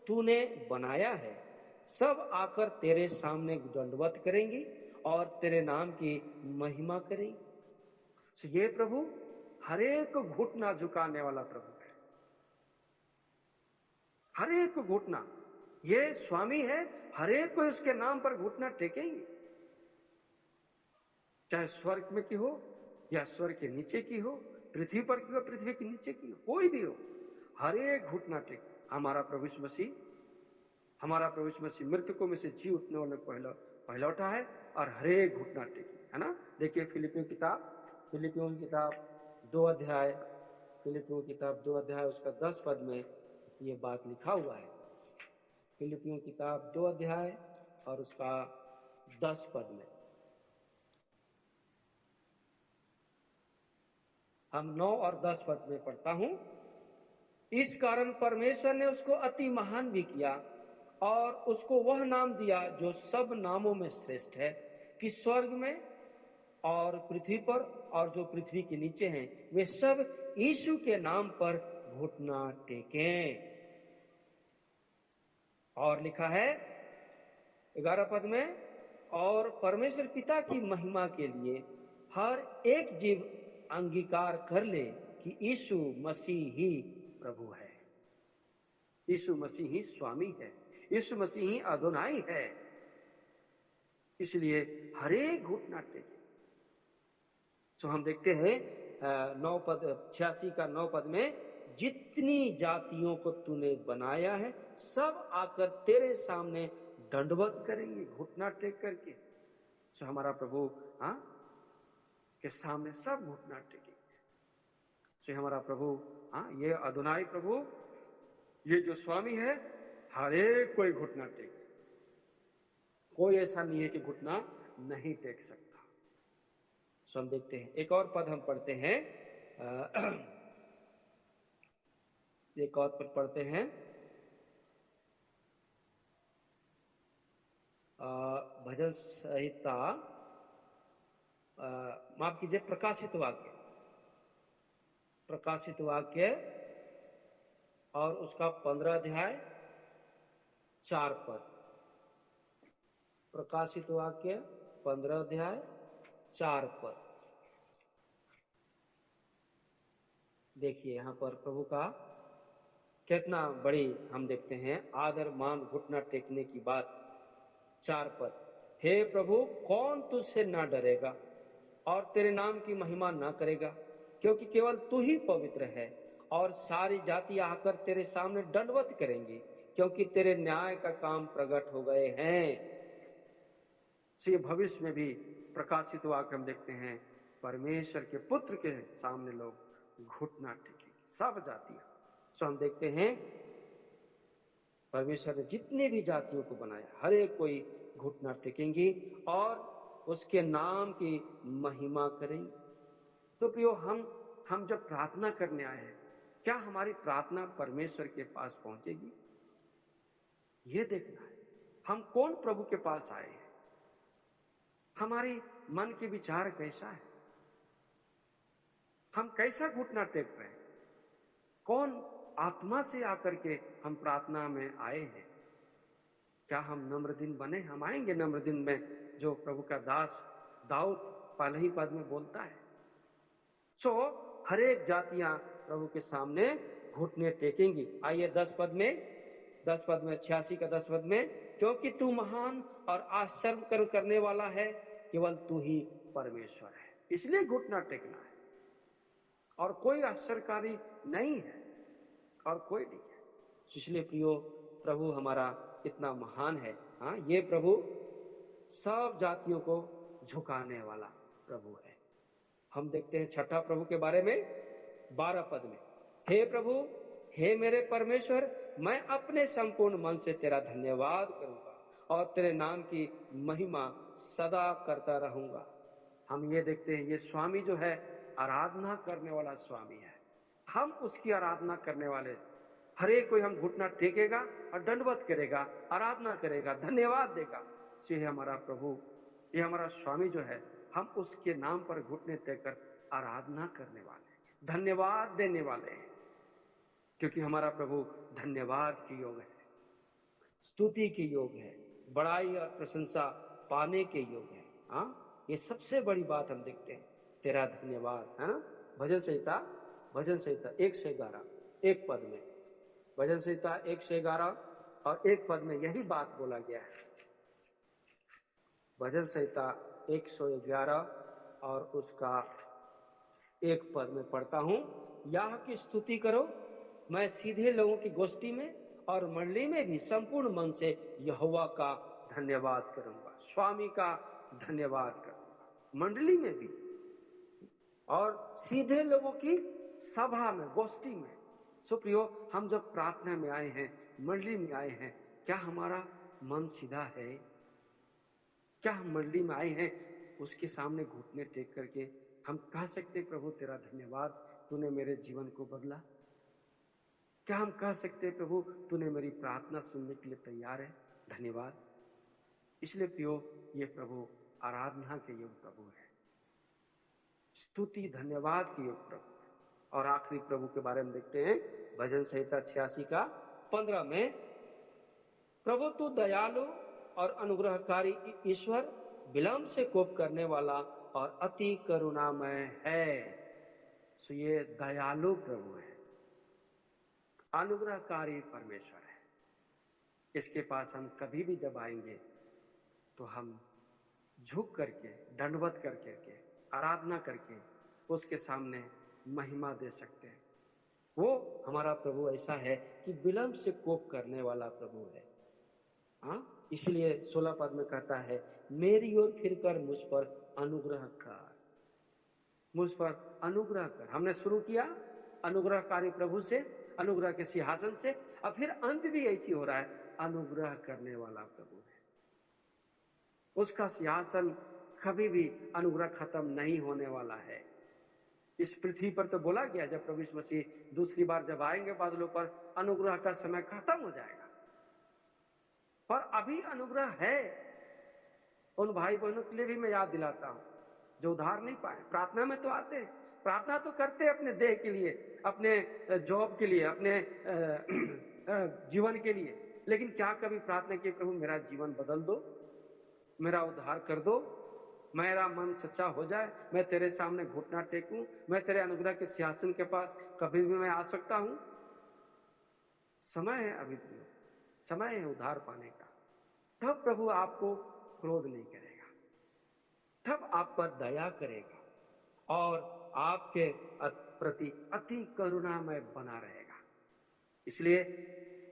तूने बनाया है सब आकर तेरे सामने दंडवत करेंगी और तेरे नाम की महिमा करेंगी। तो ये प्रभु हर एक घुटना झुकाने वाला प्रभु है, हर एक घुटना। ये स्वामी है, हर एक को उसके नाम पर घुटना टेकेंगे, चाहे स्वर्ग में की हो या स्वर्ग के नीचे की हो, पृथ्वी पर की हो, पृथ्वी के नीचे की हो, कोई भी हो, हर एक घुटना टेक। हमारा प्रभु यीशु मसीह मृतकों में से जी उठने वाले पहला उठा है और हर एक घुटना टेकी, है ना। देखिए फिलिपियों की किताब 2 अध्याय, फिलिपियों की किताब 2 अध्याय उसका 10 पद में ये बात लिखा हुआ है। फिलिपियों की किताब 2 अध्याय और उसका 10 पद में हम 9 और 10 पद में पढ़ता हूं, इस कारण परमेश्वर ने उसको अति महान भी किया और उसको वह नाम दिया जो सब नामों में श्रेष्ठ है, कि स्वर्ग में और पृथ्वी पर और जो पृथ्वी के नीचे हैं वे सब यीशु के नाम पर घुटना टेकें। और लिखा है 11 पद में, और परमेश्वर पिता की महिमा के लिए हर एक जीव अंगीकार कर ले कि यीशु मसीह ही प्रभु है, यीशु मसीह ही स्वामी है, यीशु मसीह ही अदोनाई है। इसलिए हर एक घुटना टेके। तो हम देखते हैं 9 पद 86 का 9 पद में, जितनी जातियों को तूने बनाया है सब आकर तेरे सामने दंडवत करेंगे, घुटना टेक करके। तो हमारा प्रभु के सामने सब घुटना टेकेंगे। तो हमारा प्रभु ये अदोनाई प्रभु, ये जो स्वामी है, हर एक कोई घुटना टेक, कोई ऐसा नहीं है कि घुटना नहीं टेक सकता। सो हम देखते हैं एक और पद हम पढ़ते हैं, एक और पद पढ़ते हैं, भजन संहिता, माफ कीजिए, प्रकाशित वाक्य प्रकाशित वाक्य और उसका 15 अध्याय 4 पद। प्रकाशित वाक्य 15 अध्याय 4 पद। देखिए यहां पर प्रभु का कितना बड़ी हम देखते हैं आदर मान घुटना टेकने की बात। 4 पद। हे प्रभु, कौन तुझसे ना डरेगा और तेरे नाम की महिमा ना करेगा, क्योंकि केवल तू ही पवित्र है और सारी जातियां आकर तेरे सामने दंडवत करेंगी, क्योंकि तेरे न्याय का काम प्रकट हो गए हैं। ये भविष्य में भी प्रकाशित वाक्य हम देखते हैं, परमेश्वर के पुत्र के सामने लोग घुटना टेकेंगे, सब जातियां। सो हम देखते हैं परमेश्वर ने जितने भी जातियों को बनाया हर एक कोई घुटना टेकेंगी और उसके नाम की महिमा करेंगे। तो प्रियो, हम जब प्रार्थना करने आए हैं, क्या हमारी प्रार्थना परमेश्वर के पास पहुंचेगी? ये देखना है हम कौन प्रभु के पास आए हैं, हमारी मन के विचार कैसा है, हम कैसा घुटना टेक रहे हैं, कौन आत्मा से आकर के हम प्रार्थना में आए हैं। क्या हम नम्र दिन बने? हम आएंगे नम्र दिन में, जो प्रभु का दास दाऊद पहले ही पद में बोलता है। सो हर एक जातियां प्रभु के सामने घुटने टेकेंगी। आइए 10 पद में 86 का 10 पद में, क्योंकि तू महान और आश्चर्य करने वाला है, केवल तू ही परमेश्वर है, इसलिए घुटना टेकना है। और कोई आश्चर्यकारी नहीं है और कोई नहीं है। इसलिए प्रियो, प्रभु हमारा कितना महान है। हाँ, ये प्रभु सब जातियों को झुकाने वाला प्रभु है। हम देखते हैं छठा प्रभु के बारे में 12 पद में, हे प्रभु, हे मेरे परमेश्वर, मैं अपने संपूर्ण मन से तेरा धन्यवाद करूंगा और तेरे नाम की महिमा सदा करता रहूंगा। हम ये देखते हैं, ये स्वामी जो है आराधना करने वाला स्वामी है। हम उसकी आराधना करने वाले, हर एक कोई हम घुटना टेकेगा और दंडवत करेगा, आराधना करेगा, धन्यवाद देगा। ये हमारा प्रभु, ये हमारा स्वामी जो है, हम उसके नाम पर घुटने टेककर आराधना करने वाले, धन्यवाद देने वाले हैं, क्योंकि हमारा प्रभु धन्यवाद की योग है, स्तुति के योग है, बड़ाई और प्रशंसा पाने के योग है। हाँ, ये सबसे बड़ी बात हम देखते हैं, तेरा धन्यवाद, है ना। भजन संहिता 111 एक पद में, भजन संहिता 111 और एक पद में यही बात बोला गया है। भजन संहिता 111 और उसका एक पद में पढ़ता हूं, याह की स्तुति करो, मैं सीधे लोगों की गोष्ठी में और मंडली में भी संपूर्ण मन से यहोवा का धन्यवाद करूंगा, स्वामी का धन्यवाद करूंगा, मंडली में भी और सीधे लोगों की सभा में, गोष्ठी में। सो प्रियो, हम जब प्रार्थना में आए हैं, मंडली में आए हैं, क्या हमारा मन सीधा है? क्या हम मंडली में आए हैं, उसके सामने घुटने टेक करके हम कह सकते प्रभु तेरा धन्यवाद, तूने मेरे जीवन को बदला? क्या हम कह सकते प्रभु तूने मेरी प्रार्थना सुनने के लिए तैयार है, धन्यवाद? इसलिए प्रियो, ये प्रभु आराधना के योग प्रभु है, स्तुति धन्यवाद के योग प्रभु। और आखिरी प्रभु के बारे में देखते हैं, भजन संहिता 86 का 15 में, प्रभु तू दयालु और अनुग्रहकारी ईश्वर, विलंब से कोप करने वाला और अति करुणामय है। सो ये दयालु प्रभु है, अनुग्रहकारी परमेश्वर है। इसके पास हम कभी भी जब आएंगे तो हम झुक करके, दंडवत करके, आराधना करके उसके सामने महिमा दे सकते हैं। वो हमारा प्रभु ऐसा है कि विलंब से कोप करने वाला प्रभु है। हाँ, इसलिए 16 पद में कहता है, मेरी ओर फिरकर मुझ पर अनुग्रह कर, मुझ पर अनुग्रह कर। हमने शुरू किया अनुग्रहकारी प्रभु से, अनुग्रह के सिंहासन से, और फिर अंत भी ऐसी हो रहा है, अनुग्रह करने वाला प्रभु है। उसका सिंहासन कभी भी अनुग्रह खत्म नहीं होने वाला है। इस पृथ्वी पर तो बोला गया, जब प्रभु यीशु मसीह दूसरी बार जब आएंगे बादलों पर, अनुग्रह का समय खत्म हो जाएगा। पर अभी अनुग्रह है। उन भाई बहनों के लिए भी मैं याद दिलाता हूं जो उधार नहीं पाए, प्रार्थना में तो आते हैं, प्रार्थना तो करते हैं अपने देह के लिए, अपने जॉब के लिए, अपने जीवन के लिए, लेकिन क्या कभी प्रार्थना की प्रभु मेरा जीवन बदल दो, मेरा उद्धार कर दो, मेरा मन सच्चा हो जाए, मैं तेरे सामने घुटना टेकूं, मैं तेरे अनुग्रह के सिंहासन के पास कभी भी मैं आ सकता हूं। समय है अभी भी, समय है उद्धार पाने का। तब प्रभु आपको क्रोध नहीं करेगा, तब आप पर दया करेगा और आपके प्रति अति करुणामय बना रहेगा। इसलिए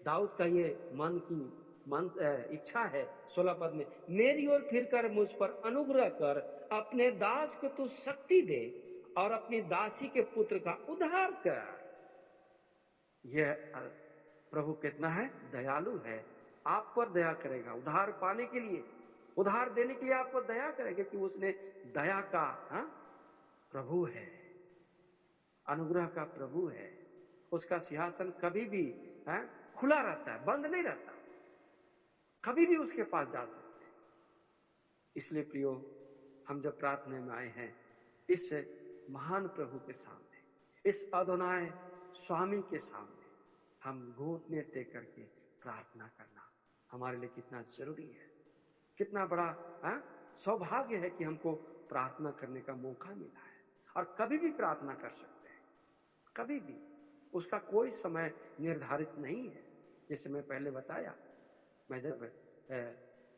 दाऊद का ये मन की इच्छा है 16 पद में, मेरी ओर फिर कर मुझ पर अनुग्रह कर, अपने दास को तू शक्ति दे और अपनी दासी के पुत्र का उद्धार कर। यह प्रभु कितना है दयालु है, आप पर दया करेगा उद्धार पाने के लिए, उद्धार देने के लिए आप पर दया करेगा, क्योंकि उसने दया का प्रभु है, अनुग्रह का प्रभु है। उसका सिंहासन कभी भी खुला रहता है, बंद नहीं रहता, कभी भी उसके पास जा सकते हैं। इसलिए प्रियो, हम जब प्रार्थना में आए हैं इस महान प्रभु के सामने, इस अदोनाय स्वामी के सामने, हम घुटने टेक करके प्रार्थना करना हमारे लिए कितना जरूरी है, कितना बड़ा सौभाग्य है कि हमको प्रार्थना करने का मौका मिला है। और कभी भी प्रार्थना कर सकते हैं, कभी भी, उसका कोई समय निर्धारित नहीं है। जैसे मैं पहले बताया, मैं जब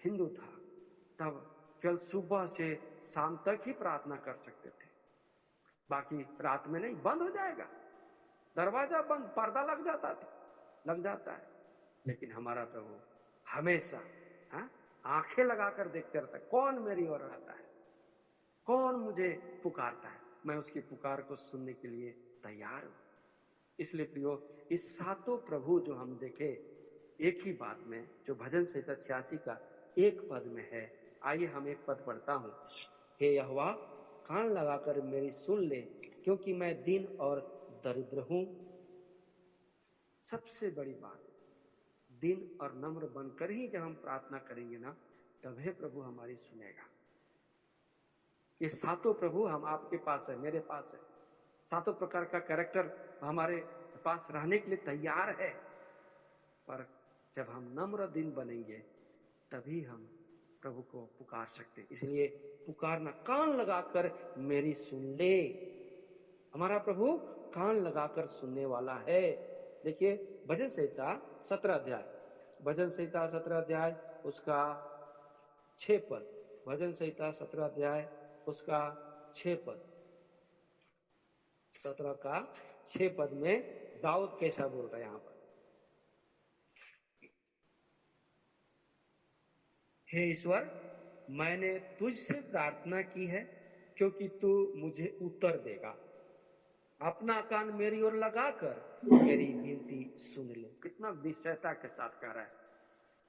हिंदू था तब केवल सुबह से शाम तक ही प्रार्थना कर सकते थे, बाकी रात में नहीं, बंद हो जाएगा, दरवाजा बंद, पर्दा लग जाता है। लेकिन हमारा प्रभु हमेशा आंखें लगाकर देखते रहता है, कौन मेरी ओर आता है, कौन मुझे पुकारता है, मैं उसकी पुकार को सुनने के लिए तैयार हूं। इसलिए प्रियो, इस सातों प्रभु जो हम देखे एक ही बात में, जो भजन संहिता 86 का एक पद में है, आइए हम एक पद पढ़ता हूं। हे यहोवा, कान लगाकर मेरी सुन ले, क्योंकि मैं दीन और दरिद्र हूं। सबसे बड़ी बात, दीन और नम्र बनकर ही जब हम प्रार्थना करेंगे ना, तभी प्रभु हमारी सुनेगा। ये सातों प्रभु हम आपके पास है, मेरे पास है, सातों प्रकार का कैरेक्टर हमारे पास रहने के लिए तैयार है, पर जब हम नम्र दिन बनेंगे तभी हम प्रभु को पुकार सकते। इसलिए पुकारना, कान लगाकर मेरी सुन ले। हमारा प्रभु कान लगाकर सुनने वाला है। देखिए भजन संहिता 17 अध्याय, भजन संहिता 17 अध्याय उसका 6 पद, भजन संहिता 17 अध्याय उसका 6 पद, 17 का 6 पद में दाऊद कैसा बोल रहा है यहां पर, हे ईश्वर, मैंने तुझसे प्रार्थना की है, क्योंकि तू मुझे उत्तर देगा, अपना कान मेरी ओर लगाकर मेरी विनती सुन ले। कितना निश्चयता के साथ कह रहा है।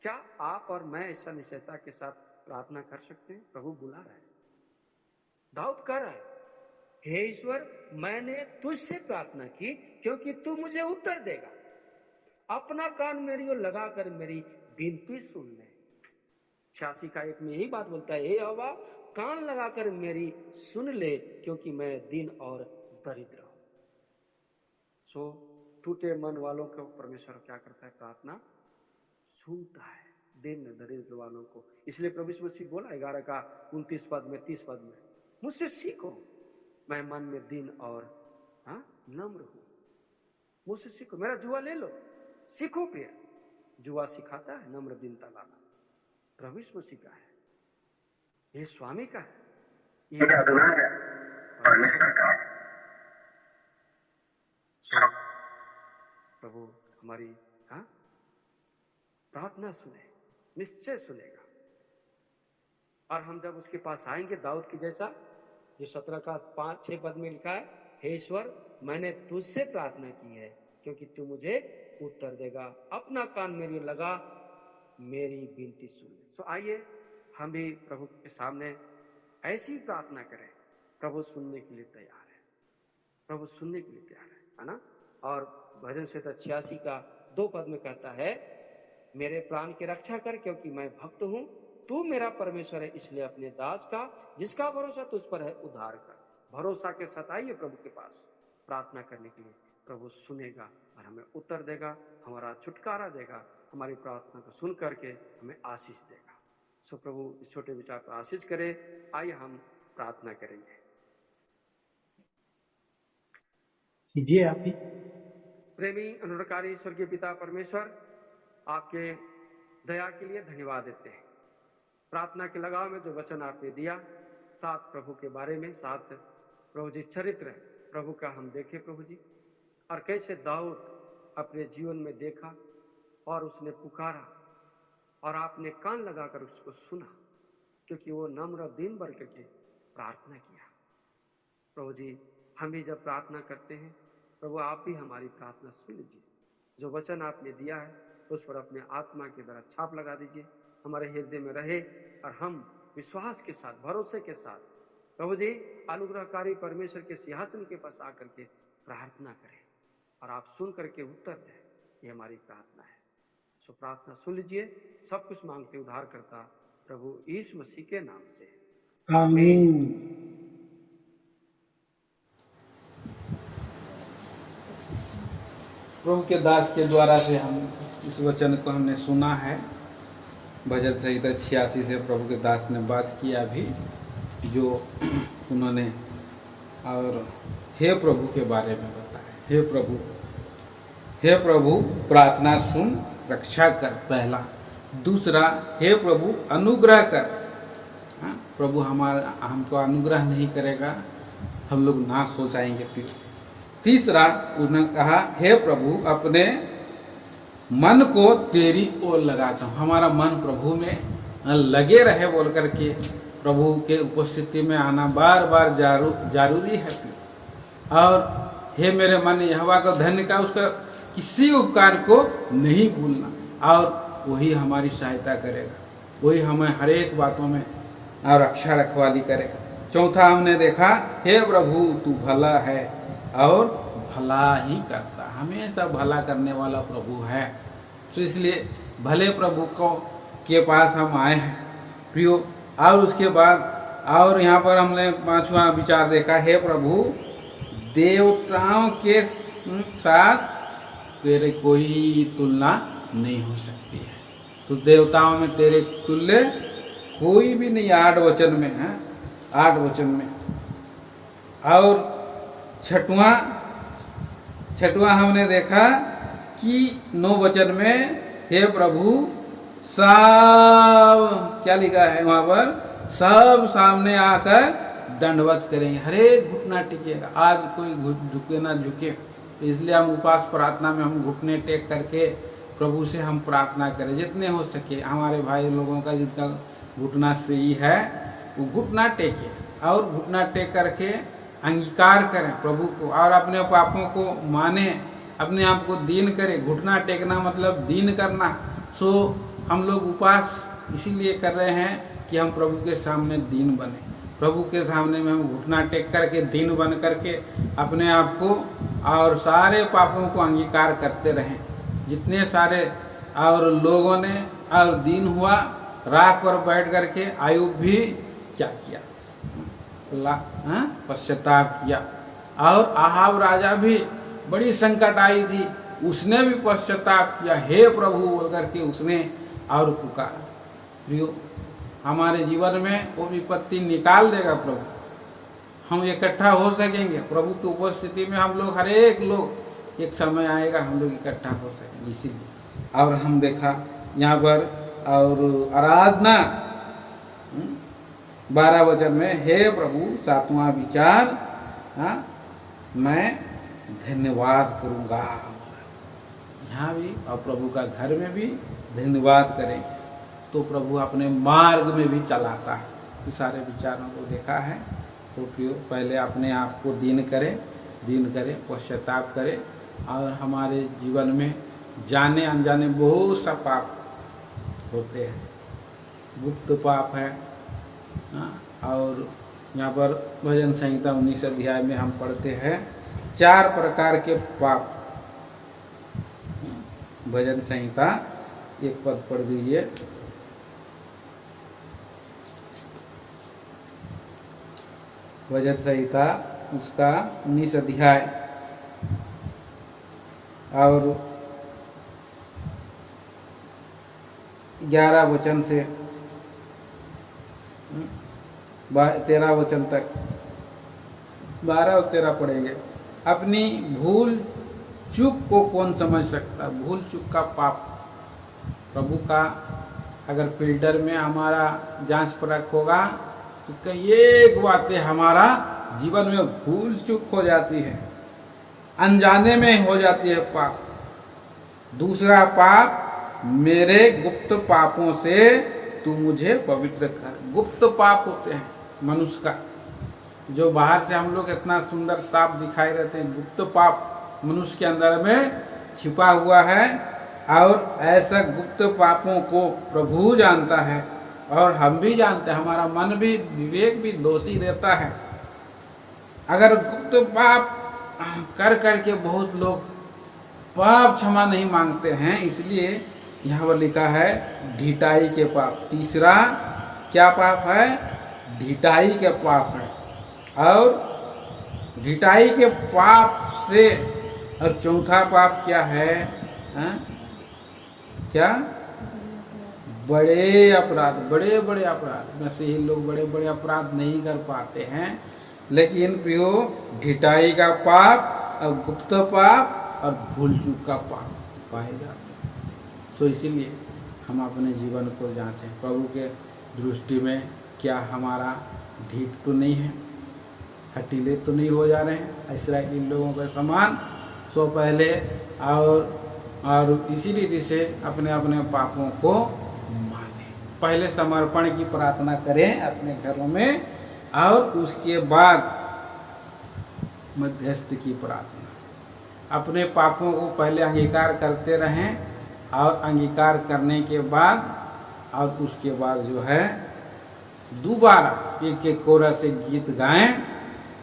क्या आप और मैं ऐसा निश्चयता के साथ प्रार्थना कर सकते हैं? प्रभु बुला रहा है, दाऊद कह रहा है, हे ईश्वर, मैंने तुझसे प्रार्थना की क्योंकि तू मुझे उत्तर देगा, अपना कान मेरी ओर लगाकर मेरी विनती सुन ले। 86 का 1 में यही बात बोलता है, हे यहोवा, कान लगाकर मेरी सुन ले, क्योंकि मैं दीन और दरिद्र हूं। सो टूटे मन वालों को परमेश्वर क्या करता है? प्रार्थना सुनता है, दीन दरिद्र वालों को। इसलिए प्रभु यीशु मसीह बोला 11 का 29 पद में, 30 पद में, मुझसे सीखो, मैं मन में दीन और नम्र हूं। मुझसे सीखो, मेरा जुआ ले लो, सीखो। फिर जुआ सिखाता है नम्र दीनता लाना, प्रभु यीशु मसीह का है, ये स्वामी का है, ये अदोनाय है, परमेश्वर का है। प्रभु हमारी प्रार्थना सुने, निश्चय सुनेगा। और हम जब उसके पास आएंगे दाऊद की जैसा, जो 17 का 5-6 पद में लिखा है, हे ईश्वर, मैंने तुझसे प्रार्थना की है क्योंकि तू मुझे उत्तर देगा, अपना कान मेरी लगा, मेरी विनती सुन ले। तो आइए हम भी प्रभु के सामने ऐसी प्रार्थना करें। प्रभु सुनने के लिए तैयार है, प्रभु सुनने के लिए तैयार है ना। और भजन संहिता 86 का 2 पद में कहता है, मेरे प्राण की रक्षा कर, क्योंकि मैं भक्त हूं, तू मेरा परमेश्वर है, इसलिए अपने दास का जिसका भरोसा तुझ पर है उद्धार कर। भरोसा के साथ आइए प्रभु के पास प्रार्थना करने के लिए। प्रभु सुनेगा और हमें उत्तर देगा, हमारा छुटकारा देगा, हमारी प्रार्थना को सुन करके हमें आशीष देगा। सो प्रभु इस छोटे विचार पर आशीष करे। आइए हम प्रार्थना करेंगे। कीजिए आप ही। प्रेमी अनुग्रहकारी स्वर्गीय पिता परमेश्वर, आपके दया के लिए धन्यवाद देते हैं। प्रार्थना के लगाव में जो वचन आपने दिया, सात प्रभु के बारे में, सात प्रभु जी चरित्र प्रभु का हम देखे प्रभु जी, और कैसे दाऊद अपने जीवन में देखा और उसने पुकारा और आपने कान लगाकर उसको सुना, क्योंकि वो नम्र दिन भर करके प्रार्थना किया। प्रभु जी, हम भी जब प्रार्थना करते हैं प्रभु, आप भी हमारी प्रार्थना सुन लीजिए। जो वचन आपने दिया है उस पर अपने आत्मा के द्वारा छाप लगा दीजिए, हमारे हृदय में रहे और हम विश्वास के साथ, भरोसे के साथ प्रभु जी अनुग्रहकारी परमेश्वर के सिंहासन के पास आकर के प्रार्थना करें और आप सुन करके उत्तर दें। ये हमारी प्रार्थना है। सो प्रार्थना सुन लीजिए। सब कुछ मांगते उद्धार करता प्रभु यीशु मसीह के नाम से, आमीन। प्रभु के दास के द्वारा से हम इस वचन को हमने सुना है। भजन संहिता 86 से प्रभु के दास ने बात किया अभी, जो उन्होंने और हे प्रभु के बारे में बताया। हे प्रभु प्रार्थना सुन, रक्षा कर, पहला। दूसरा, हे प्रभु अनुग्रह कर। प्रभु हमको अनुग्रह नहीं करेगा, हम लोग नाश हो जाएंगे। फिर तीसरा उन्होंने कहा, हे प्रभु अपने मन को तेरी ओर लगाता हूँ। हमारा मन प्रभु में लगे रहे बोल करके प्रभु के उपस्थिति में आना बार बार जरूरी है। और हे मेरे मन यहोवा को धन्य का, उसका किसी उपकार को नहीं भूलना, और वही हमारी सहायता करेगा, वही हमें हर एक बातों में और रक्षा रखवाली करेगा। चौथा हमने देखा, हे प्रभु तू भला है और भला ही करता, हमेशा भला करने वाला प्रभु है। तो इसलिए भले प्रभु के पास हम आए हैं प्रियो। और उसके बाद और यहाँ पर हमने पांचवा विचार देखा, हे प्रभु देवताओं के साथ तेरे कोई तुलना नहीं हो सकती है। तो देवताओं में तेरे तुल्य कोई भी नहीं। 8 वचन में है, 8 वचन में। और छठवां हमने देखा कि 9 वचन में, हे प्रभु सब, क्या लिखा है वहां पर, सब सामने आकर दंडवत करेंगे, हर एक घुटना टिकेगा। आज कोई झुके ना झुके, तो इसलिए हम उपास प्रार्थना में हम घुटने टेक करके प्रभु से हम प्रार्थना करें, जितने हो सके। हमारे भाई लोगों का जिनका घुटना सही है वो घुटना टेके, और घुटना टेक करके अंगीकार करें प्रभु को, और अपने पापों को माने, अपने आप को दीन करें। घुटना टेकना मतलब दीन करना। सो हम लोग उपास इसीलिए कर रहे हैं कि हम प्रभु के सामने दीन बने, प्रभु के सामने में हम घुटना टेक करके दीन बन करके अपने आप को और सारे पापों को अंगीकार करते रहें। जितने सारे और लोगों ने और दीन हुआ, राख पर बैठ करके आयुब भी क्या किया, पश्चाताप किया। और आहाब राजा भी बड़ी संकट आई थी, उसने भी पश्चाताप किया, हे प्रभु बोल करके उसने और पुकारा। प्रियो, हमारे जीवन में वो विपत्ति निकाल देगा प्रभु, हम इकट्ठा हो सकेंगे प्रभु की उपस्थिति में। हम लोग, हर एक लोग, एक समय आएगा हम लोग इकट्ठा हो सकेंगे। इसीलिए और हम देखा यहाँ पर और आराधना 12 वचन में, हे प्रभु 7वां विचार, मैं धन्यवाद करूँगा। यहाँ भी और प्रभु का घर में भी धन्यवाद करेंगे, तो प्रभु अपने मार्ग में भी चलाता है। ये सारे विचारों को देखा है। तो प्रियो, पहले अपने आप को दीन करें, पश्चाताप करें, और हमारे जीवन में जाने अनजाने बहुत सा पाप होते हैं, गुप्त पाप है। और यहाँ पर भजन संहिता 19 अध्याय में हम पढ़ते हैं 4 प्रकार के पाप। भजन संहिता 1 पद पढ़ दीजिए। भजन संहिता उसका 19 अध्याय और 11 वचन से 13 वचन तक 12 और 13 पढ़ेंगे। अपनी भूल चूक को कौन समझ सकता? भूल चूक का पाप प्रभु का अगर फिल्टर में हमारा जांच परख होगा तो कई एक बातें हमारा जीवन में भूल चूक हो जाती है, अनजाने में हो जाती है पाप। दूसरा पाप, मेरे गुप्त पापों से तू मुझे पवित्र कर। गुप्त पाप होते हैं मनुष्य का, जो बाहर से हम लोग इतना सुंदर साफ दिखाई देते हैं, गुप्त पाप मनुष्य के अंदर में छिपा हुआ है। और ऐसा गुप्त पापों को प्रभु जानता है और हम भी जानते हैं, हमारा मन भी, विवेक भी दोषी रहता है। अगर गुप्त पाप कर करके बहुत लोग पाप क्षमा नहीं मांगते हैं, इसलिए यहाँ पर लिखा है ढिठाई के पाप। तीसरा क्या पाप है? ढिठाई के पाप है। और ढिठाई के पाप से और चौथा पाप क्या है? क्या? बड़े अपराध, बड़े बड़े अपराध। वैसे ही लोग बड़े बड़े अपराध नहीं कर पाते हैं, लेकिन प्रियो ढिठाई का पाप और गुप्त पाप और भूल चूक का पाप पाए जाते हैं। तो इसीलिए हम अपने जीवन को जांचें, प्रभु के दृष्टि में क्या हमारा ढीठ तो नहीं है, हटीले तो नहीं हो जा रहे हैं इस्राएली लोगों के समान। तो पहले और इसी रीति से अपने अपने पापों को माने, पहले समर्पण की प्रार्थना करें अपने घरों में और उसके बाद मध्यस्थ की प्रार्थना। अपने पापों को पहले अंगीकार करते रहें और अंगीकार करने के बाद और उसके बाद जो है दोबारा एक एक कोरस से गीत गाएं,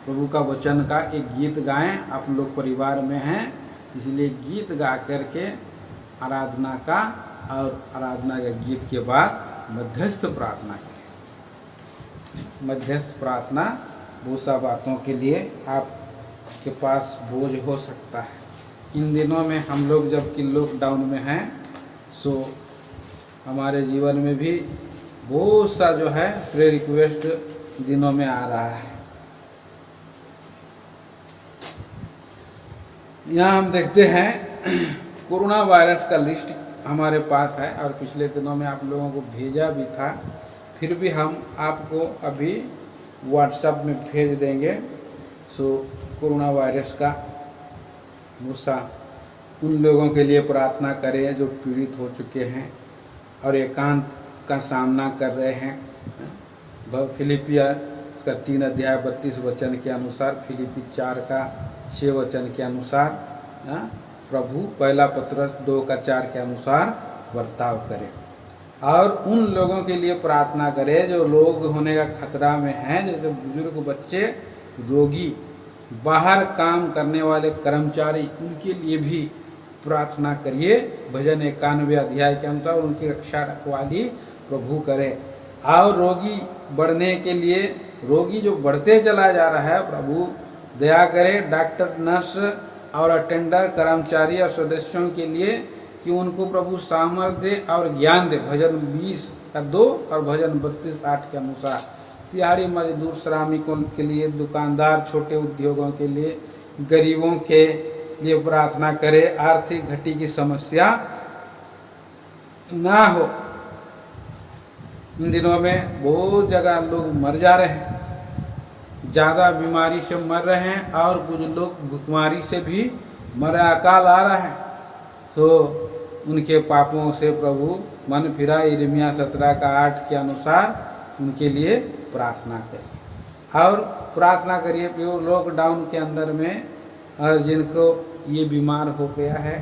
प्रभु का वचन का एक गीत गाएं। आप लोग परिवार में हैं, इसलिए गीत गा करके आराधना का और आराधना के गीत के बाद मध्यस्थ प्रार्थना करें। मध्यस्थ प्रार्थना बहुत सा बातों के लिए आपके पास बोझ हो सकता है। इन दिनों में हम लोग जबकि लॉकडाउन में हैं, सो हमारे जीवन में भी बहुत सा जो है प्रेयर रिक्वेस्ट दिनों में आ रहा है। यहाँ हम देखते हैं कोरोना वायरस का लिस्ट हमारे पास है और पिछले दिनों में आप लोगों को भेजा भी था, फिर भी हम आपको अभी व्हाट्सएप में भेज देंगे। सो कोरोना वायरस का गुस्सा उन लोगों के लिए प्रार्थना करें जो पीड़ित हो चुके हैं और एकांत का सामना कर रहे हैं। फिलिपिया का 3 अध्याय 32 वचन के अनुसार, फिलिपी 4 का 6 वचन के अनुसार प्रभु, पहला पत्रस 2 का 4 के अनुसार बर्ताव करें। और उन लोगों के लिए प्रार्थना करें जो रोग होने का खतरा में हैं, जैसे बुजुर्ग, बच्चे, रोगी, बाहर काम करने वाले कर्मचारी, उनके लिए भी प्रार्थना करिए। भजन 91 अध्याय के अनुसार उनकी रक्षा रखवाली प्रभु करे। और रोगी बढ़ने के लिए, रोगी जो बढ़ते चला जा रहा है, प्रभु दया करे। डॉक्टर, नर्स और अटेंडर, कर्मचारी और सदस्यों के लिए कि उनको प्रभु सामर्थ्य और ज्ञान दे। भजन 20 का 2 और भजन 32 8 के अनुसार। दिहाड़ी मजदूर, श्रमिकों के लिए, दुकानदार, छोटे उद्योगों के लिए, गरीबों के लिए प्रार्थना करें। आर्थिक घटी की समस्या ना हो। इन दिनों में बहुत जगह लोग मर जा रहे हैं, ज़्यादा बीमारी से मर रहे हैं और कुछ लोग भुखमारी से भी मर अकाल आ रहा है। तो उनके पापों से प्रभु मन फिरा। यिर्मयाह 17 का 8 के अनुसार उनके लिए प्रार्थना करिए। और प्रार्थना करिए कि वो लॉकडाउन के अंदर में और जिनको ये बीमार हो गया है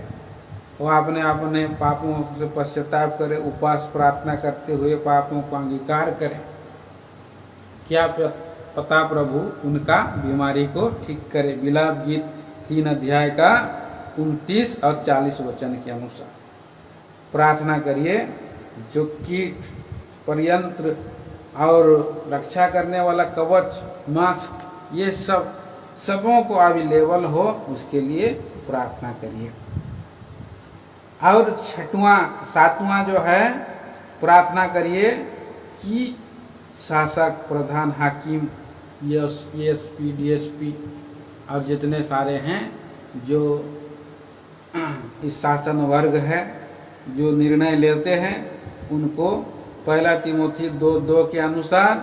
वो अपने पापों से पश्चाताप करें, उपवास प्रार्थना करते हुए पापों को अंगीकार करें। क्या पता प्रभु उनका बीमारी को ठीक करे। विलाप गीत 3 अध्याय का 29 और 40 वचन के अनुसार प्रार्थना करिए। जो कीट, पर्यंत्र और रक्षा करने वाला कवच, मास्क ये सब सबों को अवेलेबल हो उसके लिए प्रार्थना करिए। और सातवां जो है प्रार्थना करिए कि शासक, प्रधान, हाकिम, एसपी, डीएसपी और जितने सारे हैं जो इस शासन वर्ग है जो निर्णय लेते हैं उनको 1 तिमोथी 2:2 के अनुसार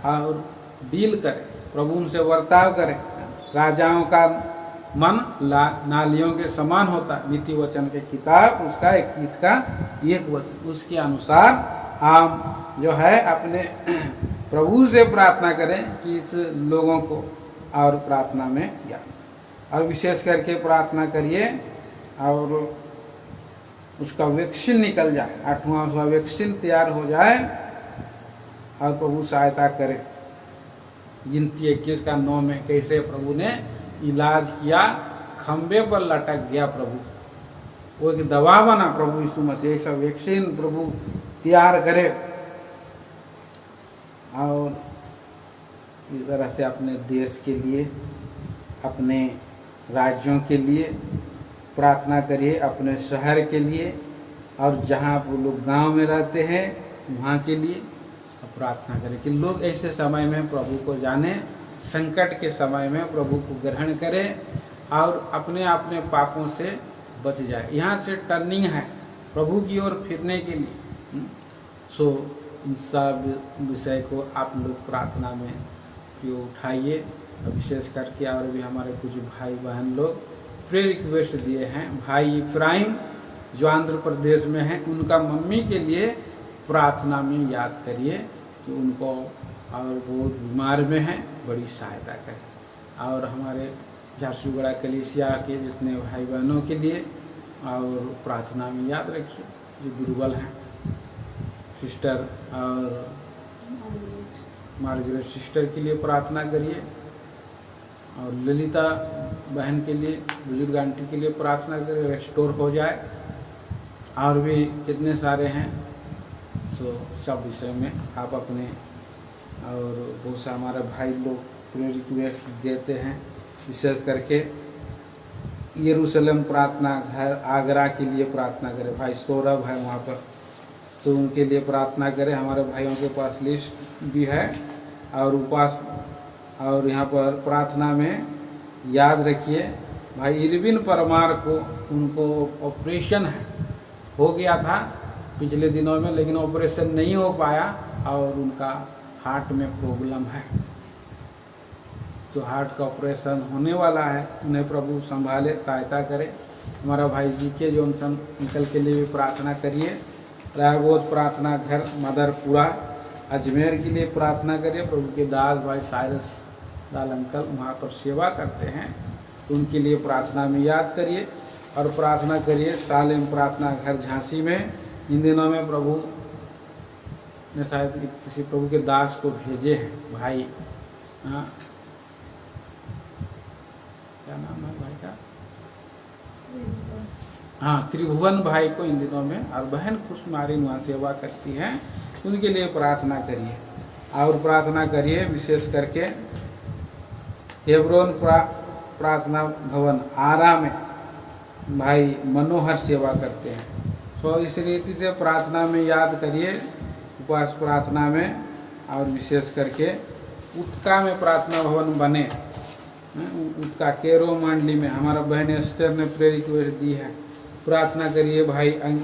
और डील करें, प्रभु उनसे वर्ताव करें। राजाओं का मन नालियों के समान होता, नीति वचन के किताब उसका 21 का 1 वचन, उसके अनुसार हम जो है अपने प्रभु से प्रार्थना करें कि इस लोगों को और प्रार्थना में ज्ञान, और विशेष करके प्रार्थना करिए और उसका वैक्सीन निकल जाए, 8वां उसका वैक्सीन तैयार हो जाए और प्रभु सहायता करे। गिनती 21 का 9 में कैसे प्रभु ने इलाज किया, खंबे पर लटक गया प्रभु, वो एक दवा बना प्रभु यीशु मसीह। ऐसा वैक्सीन प्रभु तैयार करे और इस तरह से अपने देश के लिए, अपने राज्यों के लिए प्रार्थना करिए, अपने शहर के लिए और जहाँ आप लोग गांव में रहते हैं वहाँ के लिए प्रार्थना करें कि लोग ऐसे समय में प्रभु को जाने, संकट के समय में प्रभु को ग्रहण करें और अपने अपने पापों से बच जाए। यहाँ से टर्निंग है प्रभु की ओर फिरने के लिए। सो इन सब विषय को आप लोग प्रार्थना में उठाइए। विशेष करके और भी हमारे कुछ भाई बहन लोग प्रेयर रिक्वेस्ट दिए हैं। भाई इफ्राइम जो आंध्र प्रदेश में हैं, उनका मम्मी के लिए प्रार्थना में याद करिए कि उनको और वो बीमार में हैं, बड़ी सहायता करें। और हमारे झारसुगुड़ा कलीसिया के जितने भाई बहनों के लिए और प्रार्थना में याद रखिए जो दुर्बल हैं, सिस्टर और मार्गरेट सिस्टर के लिए प्रार्थना करिए और ललिता बहन के लिए, बुजुर्ग आंटी के लिए प्रार्थना करिए, रेस्टोर हो जाए। और भी कितने सारे हैं, सो सब विषय में आप अपने और बहुत से हमारे भाई लोग प्रेयर रिक्वेस्ट देते हैं। विशेष करके यरूशलेम प्रार्थना घर आगरा के लिए प्रार्थना करें, भाई सौरभ है वहाँ पर, तो उनके लिए प्रार्थना करें। हमारे भाइयों के पास लिस्ट भी है और उपास, और यहाँ पर प्रार्थना में याद रखिए भाई इरविन परमार को, उनको ऑपरेशन है, हो गया था पिछले दिनों में लेकिन ऑपरेशन नहीं हो पाया और उनका हार्ट में प्रॉब्लम है, तो हार्ट का ऑपरेशन होने वाला है। उन्हें प्रभु संभाले, सहायता करे। हमारा भाई जी के जॉनसन अंकल के लिए भी प्रार्थना करिए। रायबोध प्रार्थना घर मदरपुरा अजमेर के लिए प्रार्थना करिए। प्रभु के दास भाई साइरस लाल अंकल वहाँ पर सेवा करते हैं, तो उनके लिए प्रार्थना में याद करिए। और प्रार्थना करिए सालेम प्रार्थना घर झांसी में, इन दिनों में प्रभु ने शायद किसी प्रभु के दास को भेजे हैं भाई, हाँ क्या नाम है भाई का, हाँ त्रिभुवन भाई को इन दिनों में, और बहन खुशमारी वहाँ सेवा करती हैं, उनके लिए प्रार्थना करिए। और प्रार्थना करिए विशेष करके हेब्रोन प्रार्थना भवन आरा में भाई मनोहर सेवा करते हैं, तो इस रीति से प्रार्थना में याद करिए, उपवास प्रार्थना में। और विशेष करके उत्का में प्रार्थना भवन बने, उत्का केरो मंडली में हमारा बहन एस्टर ने प्रेयर रिक्वेस्ट दी है, प्रार्थना करिए भाई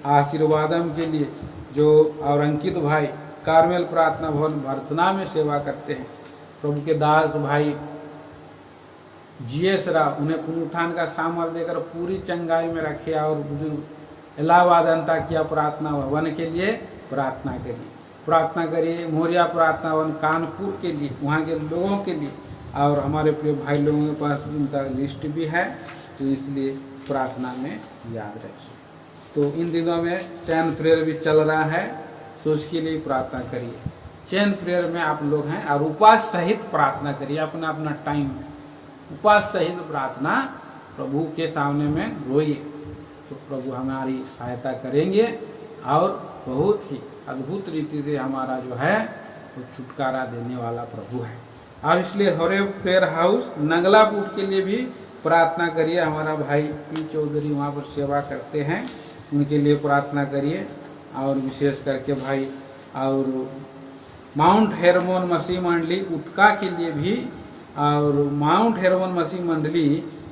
आशीर्वादम के लिए जो, और अंकित भाई कार्मेल प्रार्थना भवन भरतना में सेवा करते हैं। प्रभु के दास भाई जीएस राव, उन्हें पुनरुत्थान का सामर्थ देकर पूरी चंगाई में रखे। और बुजुर्ग इलाहाबाद अंताकिया प्रार्थना भवन के लिए प्रार्थना करिए। प्रार्थना करिए मोरिया प्रार्थना भवन कानपुर के लिए, वहाँ के लोगों के लिए। और हमारे प्रिय भाई लोगों के पास उनका लिस्ट भी है, तो इसलिए प्रार्थना में याद रखिए। तो इन दिनों में चैन प्रेयर भी चल रहा है, तो उसके लिए प्रार्थना करिए। चैन प्रेयर में आप लोग हैं और उपवास सहित प्रार्थना करिए, अपना अपना टाइम में उपवास सहित प्रार्थना प्रभु के सामने में रोइए, तो प्रभु हमारी सहायता करेंगे और बहुत ही अद्भुत रीति से हमारा जो है वो छुटकारा देने वाला प्रभु है। और इसलिए हरे प्रेयर हाउस नंगलापुर के लिए भी प्रार्थना करिए। हमारा भाई पी चौधरी वहाँ पर सेवा करते हैं, उनके लिए प्रार्थना करिए। और विशेष करके भाई और माउंट हेरमोन मसीह मंडली उत्का के लिए भी और माउंट हेरमोन मसीह मंडली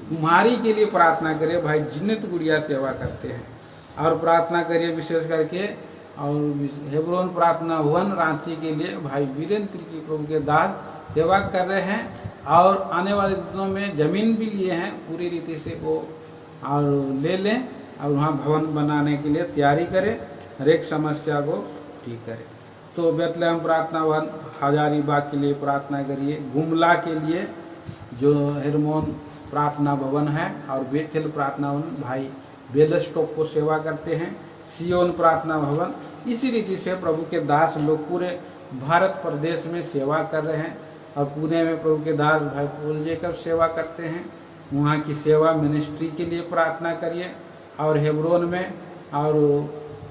कुम्हारी के लिए प्रार्थना करिए। भाई जिन्नत गुड़िया सेवा करते हैं और प्रार्थना करिए विशेष करके। और हेब्रोन प्रार्थना भवन रांची के लिए भाई वीरेंद्र की प्रभु के दास सेवा कर रहे हैं और आने वाले दिनों में जमीन भी लिए हैं, पूरी रीति से वो और ले लें और वहाँ भवन बनाने के लिए तैयारी करें, हर एक समस्या को ठीक करें। तो बेतलेहम प्रार्थना भवन हजारीबाग के लिए प्रार्थना करिए, गुमला के लिए जो हेरमोन प्रार्थना भवन है और बेथेल प्रार्थना भवन भाई बेलस्टॉप को सेवा करते हैं, सियोन प्रार्थना भवन। इसी रीति से प्रभु के दास लोग पूरे भारत प्रदेश में सेवा कर रहे हैं और पुणे में प्रभु के दास भाई पोल जेकब सेवा करते हैं, वहाँ की सेवा मिनिस्ट्री के लिए प्रार्थना करिए। और हेब्रोन में और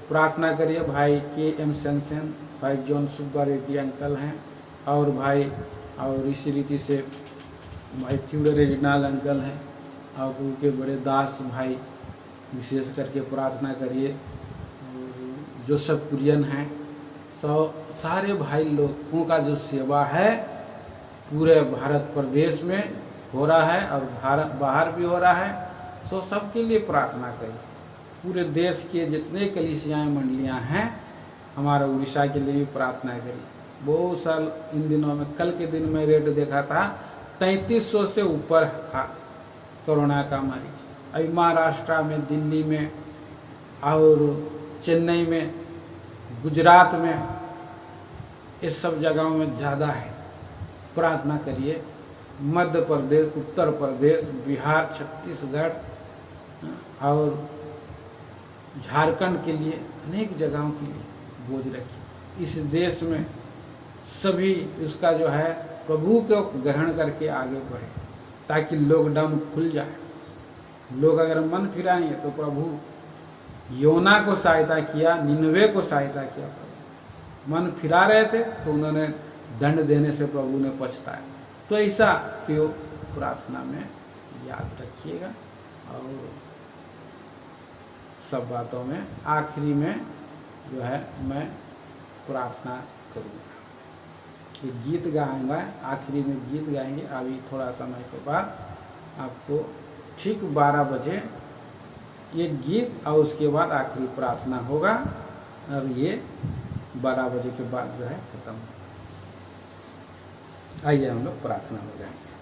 प्रार्थना करिए भाई के एम सेंसन, भाई जॉन सुब्बा रेड्डी अंकल हैं और भाई और इसी रीति से भाई थिवड़े रेजिनाल अंकल हैं और प्रभु के बड़े दास भाई विशेष करके प्रार्थना करिए। जोसेफ कुरियन हैं, सारे भाई लोगों का जो सेवा है पूरे भारत प्रदेश में हो रहा है और भारत बाहर भी हो रहा है, तो सबके लिए प्रार्थना करिए। पूरे देश के जितने कलीसियाएँ मंडलियाँ हैं, हमारा उड़ीसा के लिए भी प्रार्थना करिए। बहुत साल इन दिनों में, कल के दिन में रेट देखा था 3300 से ऊपर था कोरोना का मरीज। अभी महाराष्ट्र में, दिल्ली में और चेन्नई में, गुजरात में, इस सब जगहों में ज़्यादा है। प्रार्थना करिए। मध्य प्रदेश, उत्तर प्रदेश, बिहार, छत्तीसगढ़ और झारखंड के लिए अनेक जगहों के लिए बोझ रखिए। इस देश में सभी इसका जो है प्रभु को ग्रहण करके आगे बढ़े ताकि लॉकडाउन खुल जाए। लोग अगर मन फिराएंगे तो प्रभु योना को सहायता किया, निनवे को सहायता किया। मन फिरा रहे थे तो उन्होंने दंड देने से प्रभु ने पछताया। तो ऐसा प्रियो प्रार्थना में याद रखिएगा। और सब बातों में आखिरी में जो है मैं प्रार्थना करूँगा, ये गीत गाऊंगा, आखिरी में गीत गाएंगे। अभी थोड़ा समय के बाद आपको ठीक 12 बजे ये गीत और उसके बाद आखिरी प्रार्थना होगा और ये 12 बजे के बाद जो है खत्म। आइए हम लोग प्रार्थना हो जाएंगे।